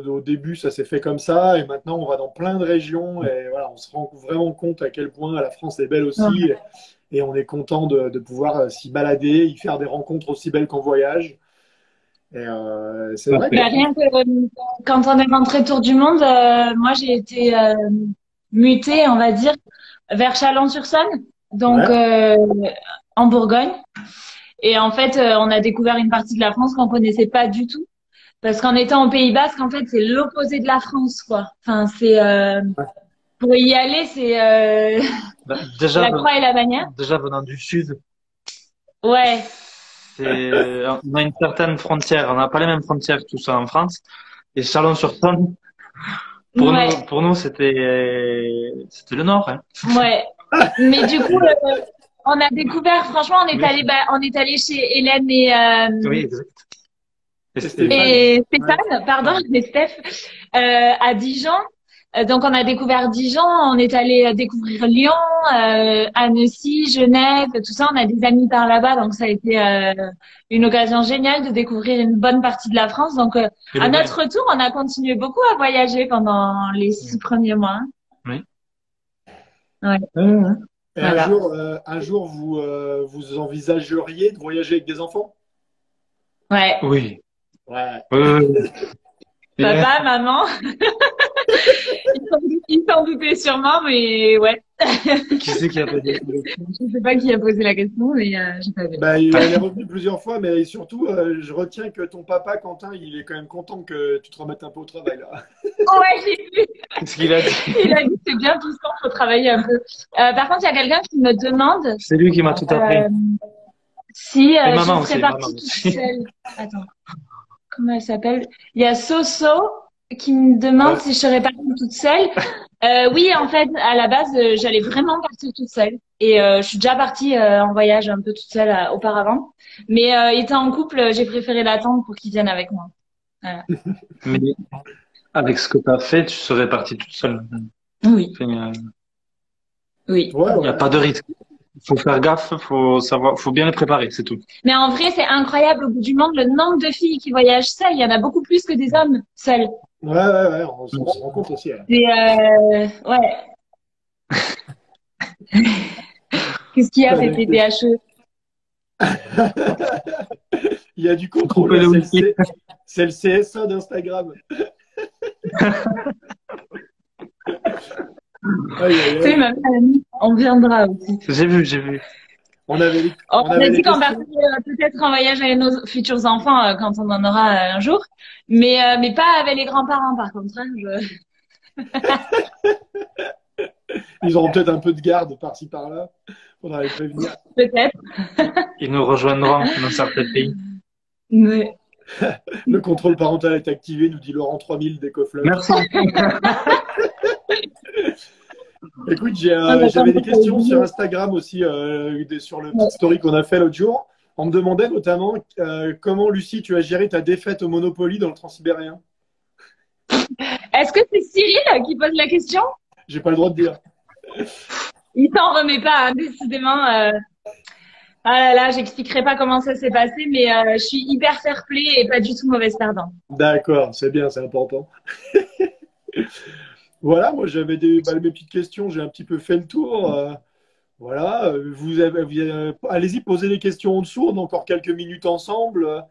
Au début, ça s'est fait comme ça. Et maintenant, on va dans plein de régions. Et voilà, on se rend vraiment compte à quel point la France est belle aussi. Et on est content de pouvoir s'y balader, y faire des rencontres aussi belles qu'en voyage. Et c'est Tout à vrai fait. bah, rien que quand on est rentré tour du monde, moi j'ai été mutée, on va dire, vers Chalon-sur-Saône, donc Ouais. en Bourgogne. Et en fait, on a découvert une partie de la France qu'on connaissait pas du tout. Parce qu'en étant au Pays Basque, en fait, c'est l'opposé de la France, quoi. Enfin, c'est pour y aller, c'est Bah, la croix et la bannière. déjà venant du sud, Ouais, on a une certaine frontière. On n'a pas les mêmes frontières tout ça en France. Et Chalon-sur-Saône, ouais, pour nous, c'était le nord, hein. ouais. Mais du coup, on a découvert. Franchement, Oui, on est allé chez Hélène oui, exact. Et Stéphane. et Ouais. Stéphane, pardon, et Steph, à Dijon. Donc, on a découvert Dijon, on est allé découvrir Lyon, Annecy, Genève, tout ça. On a des amis par là-bas, donc ça a été une occasion géniale de découvrir une bonne partie de la France. Donc, Et à le vin. notre retour, on a continué beaucoup à voyager pendant les 6 premiers mois. Oui. Ouais, Et voilà. un jour vous envisageriez de voyager avec des enfants? Ouais. Oui. Ouais. Oui, oui, oui. Et, Papa, maman, ils s'en doutaient sûrement, mais ouais. qui c'est qui a posé la Je sais pas qui a posé la question, mais j'ai pas vu. Bah, elle est revenue plusieurs fois, mais surtout, je retiens que ton papa, Quentin, il est quand même content que tu te remettes un peu au travail, là. Ouais, j'ai vu. Qu'est-ce qu'il a dit? Il a dit que c'est bien tout ça, faut travailler un peu. Par contre, il y a quelqu'un qui me demande C'est lui qui m'a tout appris. euh, si Et je maman serais aussi, maman partie toute aussi. seule. Attends, comment elle s'appelle? Il y a Soso qui me demande Ouais. si je serais partie toute seule. Oui, en fait, à la base, j'allais vraiment partir toute seule. Et je suis déjà partie en voyage un peu toute seule auparavant. Mais étant en couple, j'ai préféré l'attendre pour qu'il vienne avec moi. Voilà. Mais avec ce que tu as fait, tu serais partie toute seule. Oui, Enfin, oui. Ouais, il n'y a ouais. pas de risque. Faut faire gaffe, faut savoir, faut bien les préparer, c'est tout. Mais en vrai, c'est incroyable au bout du monde le nombre de filles qui voyagent seules. Il y en a beaucoup plus que des hommes seuls. Ouais, ouais, ouais, on se rend compte aussi. Ouais. C'est ouais. Qu'est-ce qu'il y a Putain, avec les DHE? Il y a du Faut contrôle, couper là, le wifi. c'est le CSA d'Instagram. Aïe, aïe, Tu sais, aïe. ma famille, on viendra aussi. J'ai vu. On On a avait dit les qu'on questions. partirait peut-être en voyage avec nos futurs enfants quand on en aura un jour, mais pas avec les grands-parents par contre. Hein, Ils auront peut-être un peu de garde par-ci par-là. Faudra les prévenir. peut-être. Ils nous rejoindront dans certains pays. Mais... Le contrôle parental est activé, nous dit Laurent 3000 d'EcoFlock. Merci. Écoute, On attend j'avais des pour les questions sur vidéos. Instagram aussi, sur le petit Ouais. story qu'on a fait l'autre jour. On me demandait notamment comment, Lucie, tu as géré ta défaite au Monopoly dans le Transsibérien. Est-ce que c'est Cyril qui pose la question? J'ai pas le droit de dire. Il s'en remet pas, hein, décidément. Ah là là, j'expliquerai pas comment ça s'est passé, mais je suis hyper fair-play et pas du tout mauvaise perdante. D'accord, c'est bien, c'est important. Voilà, moi j'avais mes petites questions, j'ai un petit peu fait le tour. Voilà, allez-y, posez les questions en dessous, on a encore quelques minutes ensemble.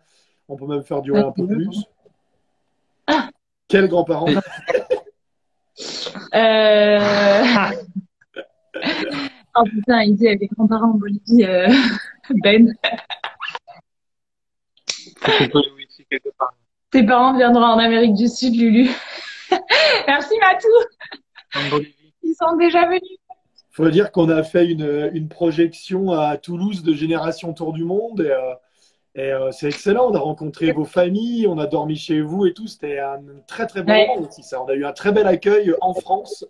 On peut même faire durer un peu plus. Ah, Quels grands-parents? euh... Oh putain, il dit avec les grands-parents en Bolivie, Ben. Faut couper le wifi quelque part. Tes parents viendront en Amérique du Sud, Lulu. Merci Matou, En Bolivie. ils sont déjà venus. Faut dire qu'on a fait une projection à Toulouse de Génération Tour du Monde c'est excellent. On a rencontré vos familles, on a dormi chez vous et tout. C'était un très très bon Ouais. moment aussi. Ça, on a eu un très bel accueil en France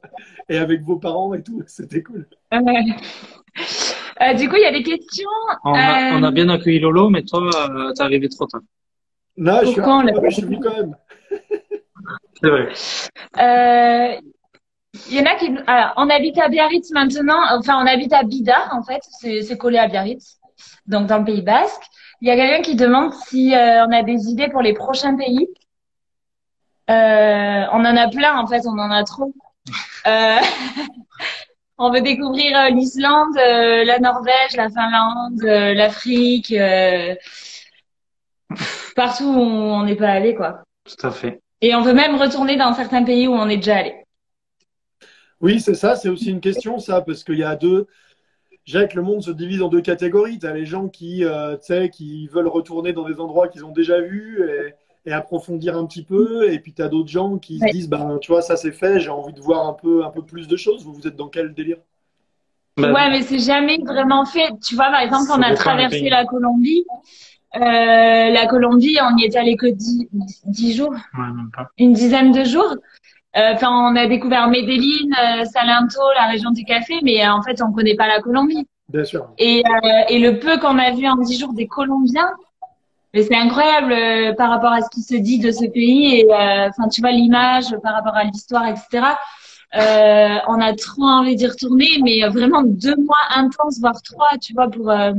et avec vos parents et tout. C'était cool. Du coup, il y a des questions. On a bien accueilli Lolo, mais toi, t'es arrivé trop tard. Non, Pourquoi on l'a je suis venu quand même. C'est vrai. euh, Il y en a qui. Alors, on habite à Biarritz maintenant. Enfin, on habite à Bidart, en fait. C'est collé à Biarritz, donc dans le Pays Basque. Il y a quelqu'un qui demande si on a des idées pour les prochains pays. On en a plein, en fait. On en a trop. Euh, on veut découvrir l'Islande, la Norvège, la Finlande, l'Afrique, partout où on n'est pas allé, quoi. Tout à fait. Et on veut même retourner dans certains pays où on est déjà allé. Oui, c'est ça, c'est aussi une question, ça, parce qu'il y a deux. Je dirais que le monde se divise en deux catégories. Tu as les gens qui, tu sais, qui veulent retourner dans des endroits qu'ils ont déjà vus et approfondir un petit peu. Et puis tu as d'autres gens qui se Ouais. disent, ben, tu vois, ça c'est fait, j'ai envie de voir un peu plus de choses. Vous, vous êtes dans quel délire? Ouais, Ben, mais c'est jamais vraiment fait. Tu vois, par exemple, on ça a dépend des traversé pays. la Colombie. La Colombie, on y est allé que 10 jours, Ouais, même pas. une dizaine de jours. Enfin, on a découvert Medellín, Salento, la région du café, mais en fait, on connaît pas la Colombie. Bien sûr. Et le peu qu'on a vu en 10 jours des Colombiens, mais c'est incroyable par rapport à ce qui se dit de ce pays et enfin, tu vois l'image par rapport à l'histoire, etc. On a trop envie d'y retourner, mais vraiment 2 mois intenses, voire trois, tu vois, pour Ah,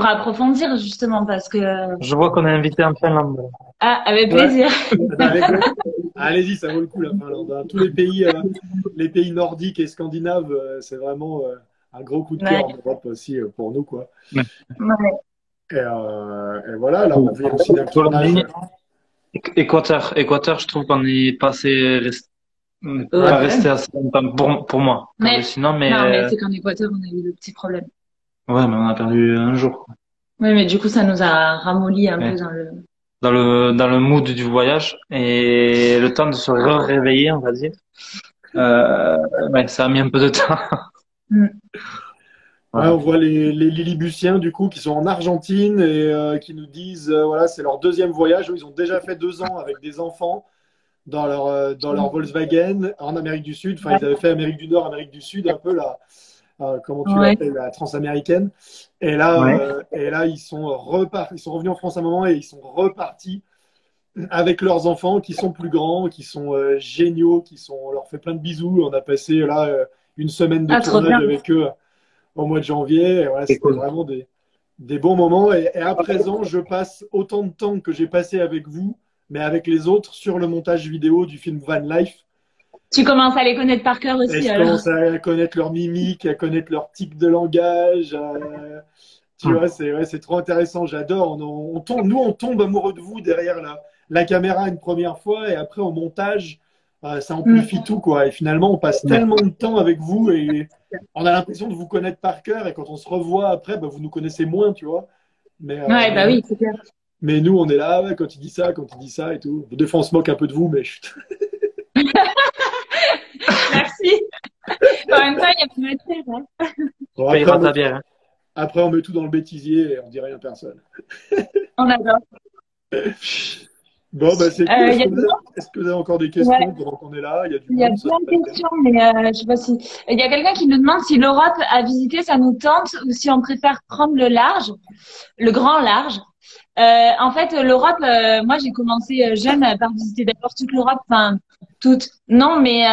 approfondir justement, parce que je vois qu'on est invité en Finlande. ah, avec Ouais. plaisir. Eh ben, allez-y, ça vaut le coup la Finlande, hein. Tous les pays nordiques et scandinaves, c'est vraiment un gros coup de cœur Ouais, en Europe aussi pour nous, quoi. Ouais. ouais. Et voilà, là, on vient aussi d'un tournage. Colombie, Équateur, je trouve qu'on est pas assez on n'est pas Ouais, resté assez longtemps pour moi. Pas Mais hallucinant, mais non, mais c'est qu'en Équateur, on a eu de petits problèmes. ouais, mais on a perdu un jour. Oui, mais du coup, ça nous a ramolli un peu Ouais. dans le. Dans le mood du voyage et le temps de se réveiller, on va dire. Euh, ouais, ça a mis un peu de temps. Mm. ouais, on Voilà. voit les Lillibutiens, du coup, qui sont en Argentine et qui nous disent, voilà, c'est leur deuxième voyage. Eux, ils ont déjà fait 2 ans avec des enfants dans leur Volkswagen en Amérique du Sud. Enfin, ils avaient fait Amérique du Nord, Amérique du Sud, un peu là, comment tu Ouais. l'appelles, la transaméricaine. Ouais. Et là, ils sont repartis, ils sont revenus en France un moment et ils sont repartis avec leurs enfants qui sont plus grands, qui sont géniaux, on leur fait plein de bisous. On a passé là une semaine de Ah, trop tournage bien. avec eux au mois de janvier. Et voilà, C'est c'était cool. vraiment des bons moments. Et à présent, je passe autant de temps que j'ai passé avec vous, mais avec les autres sur le montage vidéo du film Van Life. Tu commences à les connaître par cœur Et aussi, je alors. commence à connaître leur mimique, à connaître leur tic de langage. Tu Hmm. vois, ouais, c'est trop intéressant. J'adore. Nous, on tombe amoureux de vous derrière la caméra une première fois et après au montage, ça Mm. amplifie tout, quoi. Et finalement, on passe Ouais. tellement de temps avec vous et on a l'impression de vous connaître par cœur. Et quand on se revoit après, bah, vous nous connaissez moins, tu vois. Mais, euh, Ouais, mais, bah oui, c'est clair. mais nous, on est là, ouais, quand il dit ça et tout. Des fois, on se moque un peu de vous, mais chut. Merci. En même temps, il y a plus de faire, hein. Bon, Payera ta bière, hein. après, on met tout dans le bêtisier et on dit rien à personne. On adore. Bon, bah, c'est cool. Il y a Est-ce que vous avez encore des ouais, questions pendant qu'on est là? Il y a du il y a monde, ça se plein passe de bien. questions, mais je sais pas si. Il y a quelqu'un qui nous demande si l'Europe à visiter, ça nous tente ou si on préfère prendre le large, le grand large. En fait, l'Europe, moi, j'ai commencé jeune par visiter d'abord toute l'Europe, enfin toute, non, mais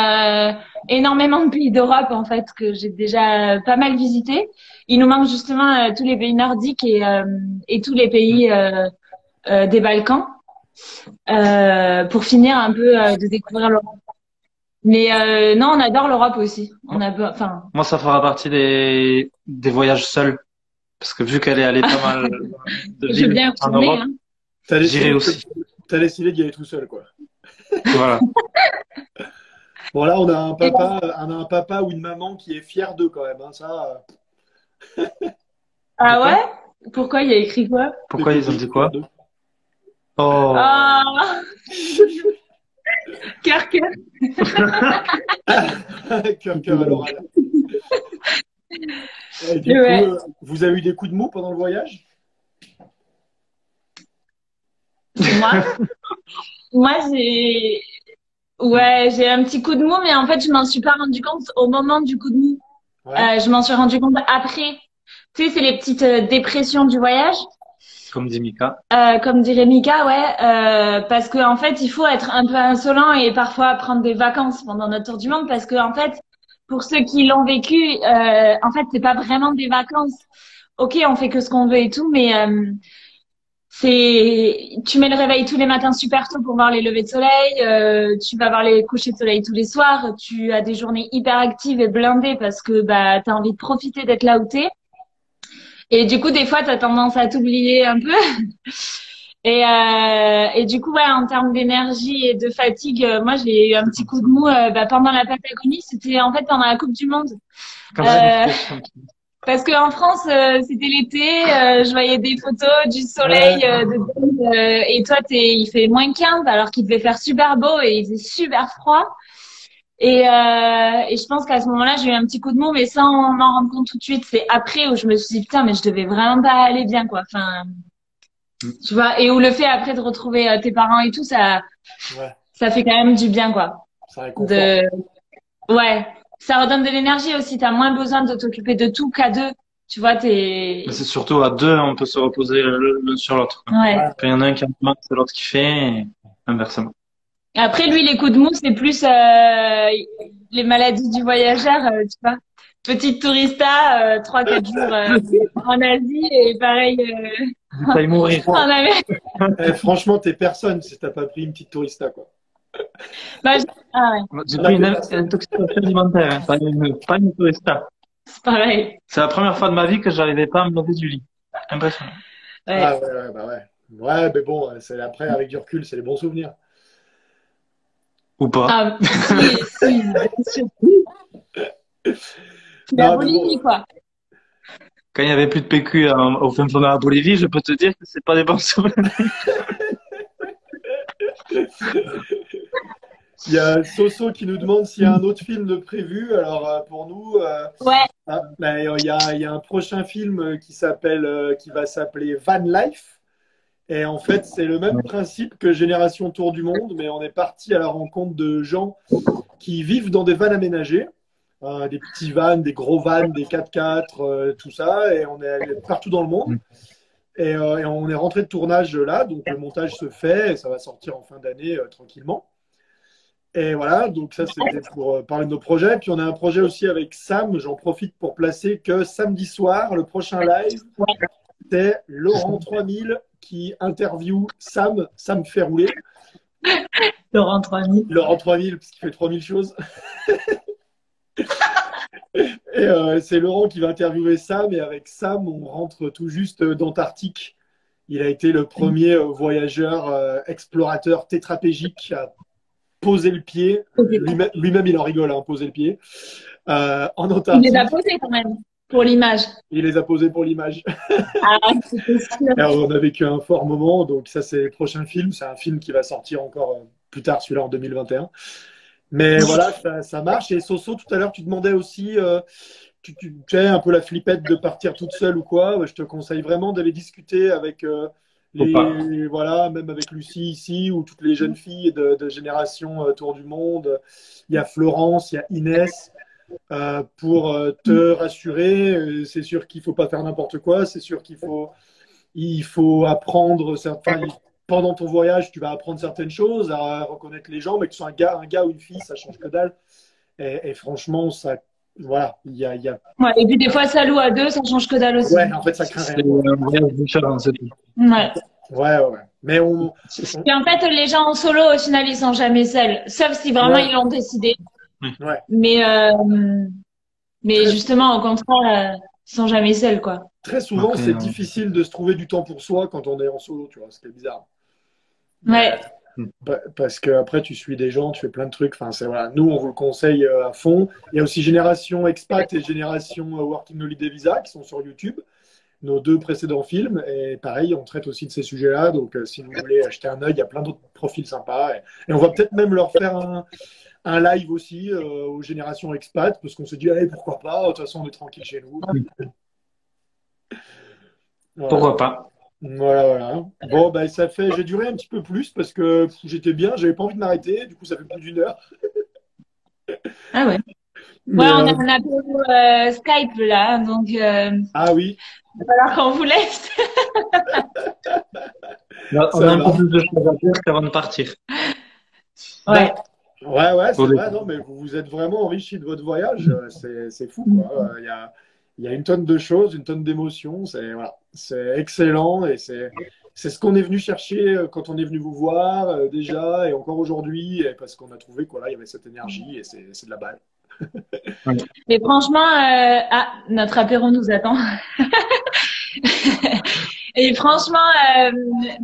énormément de pays d'Europe en fait que j'ai déjà pas mal visité. Il nous manque justement tous les pays nordiques et tous les pays des Balkans pour finir un peu de découvrir l'Europe. Mais non, on adore l'Europe aussi. On a, enfin, Moi, ça fera partie des voyages seuls. Parce que vu qu'elle est allée pas mal de je veux villes bien y en retourner, Europe, hein. T'as j'irai décidé, aussi. t'as décidé d'y aller tout seul, quoi. Voilà. Bon, là, Et- on a un papa ou une maman qui est fier d'eux, quand même, hein. Ça, ah Pourquoi? ouais? Pourquoi il y a écrit quoi? Pourquoi ils ont PPG, dit fier quoi? d'eux. Oh. Ah, cœur, cœur. Cœur, cœur à l'oral. Et du coup, Ouais. vous avez eu des coups de mou pendant le voyage? Moi, moi j'ai un petit coup de mou, mais en fait, je m'en suis pas rendu compte au moment du coup de mou. Ouais. Je m'en suis rendu compte après. Tu sais, c'est les petites dépressions du voyage, Comme dit Mika. comme dirait Mika, ouais, parce que en fait, il faut être un peu insolent et parfois prendre des vacances pendant notre tour du monde, parce que en fait, pour ceux qui l'ont vécu, en fait, c'est pas vraiment des vacances. Ok, on fait que ce qu'on veut et tout, mais tu mets le réveil tous les matins super tôt pour voir les levées de soleil, tu vas voir les couchers de soleil tous les soirs, tu as des journées hyper actives et blindées parce que bah t'as envie de profiter d'être là où t'es. Et du coup, des fois, t'as tendance à t'oublier un peu. Et du coup, ouais, en termes d'énergie et de fatigue, moi, j'ai eu un petit coup de mou pendant la Patagonie. C'était en fait pendant la Coupe du Monde. Quand Euh, j'étais champion. Parce qu'en France, c'était l'été, je voyais des photos du Ouais, soleil, et toi, il fait -15 alors qu'il devait faire super beau et il faisait super froid. Et je pense qu'à ce moment-là, j'ai eu un petit coup de mou, mais sans m'en rendre compte tout de suite. C'est après où je me suis dit, putain, mais je devais vraiment pas aller bien, quoi. Enfin, tu vois, et où le fait après de retrouver tes parents et tout, ouais, ça fait quand même du bien, quoi. ça réconforte. De, ouais, ça redonne de l'énergie aussi. T'as moins besoin de t'occuper de tout qu'à deux. Tu vois, Mais c'est surtout à deux, on peut se reposer l'un sur l'autre, quoi. ouais. Ouais, Quand il y en a un qui a mal, c'est l'autre qui fait, et inversement. Après, lui, les coups de mou, c'est plus les maladies du voyageur, tu vois. Petite tourista, 3-4 jours en Asie et pareil J'ai failli mourir. en franchement, Amérique. franchement, t'es personne si t'as pas pris une petite tourista, quoi. Bah, ah ouais, J'ai Là, pris t'es une personne. intoxication alimentaire, hein, pas une tourista. c'est pareil. C'est la première fois de ma vie que j'arrivais pas à me lever du lit. Impressionnant. Ouais. Ah ouais, ouais, bah ouais. Ouais, mais bon, c'est après, avec du recul, c'est les bons souvenirs. Ou pas. Ah, si, bien sûr. La Non, mais bon. boulimie, quoi. Quand il y avait plus de PQ au fin fond de la Bolivie, je peux te dire que c'est pas des bons souvenirs. Il y a Soso qui nous demande s'il y a un autre film de prévu. Alors, pour nous, Ouais, il y a un prochain film qui va s'appeler Van Life. Et en fait, c'est le même principe que Génération Tour du Monde, mais on est parti à la rencontre de gens qui vivent dans des vannes aménagées, des petits vannes, des gros vannes, des 4x4, tout ça, et on est allé partout dans le monde. Et on est rentré de tournage là, donc le montage se fait, et ça va sortir en fin d'année tranquillement. Et voilà, donc ça c'était pour parler de nos projets. Puis on a un projet aussi avec Sam, j'en profite pour placer que samedi soir, le prochain live, c'est Laurent 3000 qui interview Sam fait rouler. Laurent 3000. Laurent 3000, parce qu'il fait 3000 choses. Et c'est Laurent qui va interviewer Sam, et avec Sam, on rentre tout juste d'Antarctique. Il a été le premier voyageur explorateur tétraplégique à poser le pied. Lui-même, il en rigole, hein, poser le pied. En Il les a Antarctique. posés quand même, pour l'image. Il les a posés pour l'image. Ah, c'était sûr. On a vécu un fort moment, donc ça c'est le prochain film. C'est un film qui va sortir encore plus tard, celui-là en 2021. Mais voilà, ça marche. Et Soso, tout à l'heure, tu demandais aussi, tu as un peu la flippette de partir toute seule ou quoi. Je te conseille vraiment d'aller discuter avec Faut pas. voilà, même avec Lucie ici, ou toutes les jeunes filles de génération Tour du Monde. Il y a Florence, il y a Inès. Pour te rassurer, c'est sûr qu'il faut pas faire n'importe quoi. C'est sûr il faut apprendre pendant ton voyage, tu vas apprendre certaines choses, à reconnaître les gens, mais que tu sois un gars ou une fille, ça change que dalle. Et franchement, voilà, il y a, Ouais, et puis des fois, ça loue à deux, ça change que dalle aussi. ouais, en fait, ça craint C'est rien, quoi. un voyage différent, c'est tout. Ouais. Ouais, ouais, ouais. Mais Et en fait, les gens en solo, au final, ils sont jamais seuls, sauf si vraiment ouais, ils l'ont décidé. ouais. Mais, Très, justement, au contraire, ils sont jamais seuls, quoi. très souvent, Après, c'est difficile de se trouver du temps pour soi quand on est en solo, tu vois, ce qui est bizarre. Ouais. Parce que après tu suis des gens, tu fais plein de trucs. Enfin, c'est voilà. Nous, on vous le conseille à fond. Il y a aussi Génération Expat et Génération Working Holiday Visa qui sont sur YouTube, nos deux précédents films. Et pareil, on traite aussi de ces sujets-là. Donc, si vous voulez acheter un œil, il y a plein d'autres profils sympas. Et on va peut-être même leur faire un live aussi aux Générations Expat, parce qu'on se dit, allez, pourquoi pas, de toute façon, on est tranquille chez nous. Voilà. pourquoi pas? Voilà, voilà. Bon, bah, j'ai duré un petit peu plus parce que j'étais bien, j'avais pas envie de m'arrêter. Du coup, ça fait plus d'1 heure. Ah ouais. Ouais, Mais, on a un apéro Skype là, donc ah oui, il va falloir qu'on vous laisse. Là, on a ça un peu va. plus de choses à dire qu'avant de partir. Ouais. Bah, ouais, ouais, c'est Au vrai, départ. non, mais vous vous êtes vraiment enrichi de votre voyage. C'est fou, quoi. Il y a une tonne de choses, une tonne d'émotions. Voilà, c'est excellent et c'est ce qu'on est venu chercher quand on est venu vous voir déjà et encore aujourd'hui, et parce qu'on a trouvé qu'il il y avait cette énergie et c'est de la balle. Ouais. Mais franchement, notre apéro nous attend. Et franchement,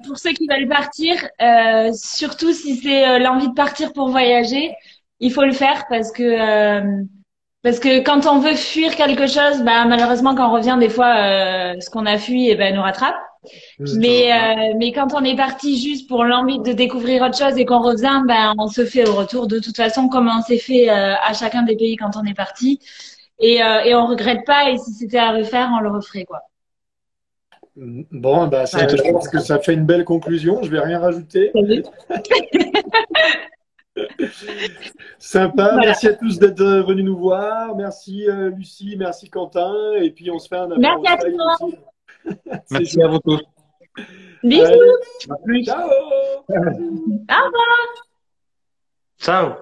pour ceux qui veulent partir, surtout si c'est l'envie de partir pour voyager, il faut le faire parce que quand on veut fuir quelque chose, bah malheureusement quand on revient des fois, ce qu'on a fui, eh ben nous rattrape. Mais quand on est parti juste pour l'envie de découvrir autre chose et qu'on revient, ben on se fait au retour de toute façon comme on s'est fait à chacun des pays quand on est parti et on regrette pas et si c'était à refaire, on le referait quoi. Bon, bah, Voilà. je pense que ça fait une belle conclusion. Je vais rien rajouter. Sympa. Voilà. Merci à tous d'être venus nous voir. Merci Lucie, merci Quentin. Et puis on se fait un apéro Merci à tout live le monde. aussi. C'est Merci à vous tous. Bisous. Allez, À plus. ciao! Au revoir. Ciao.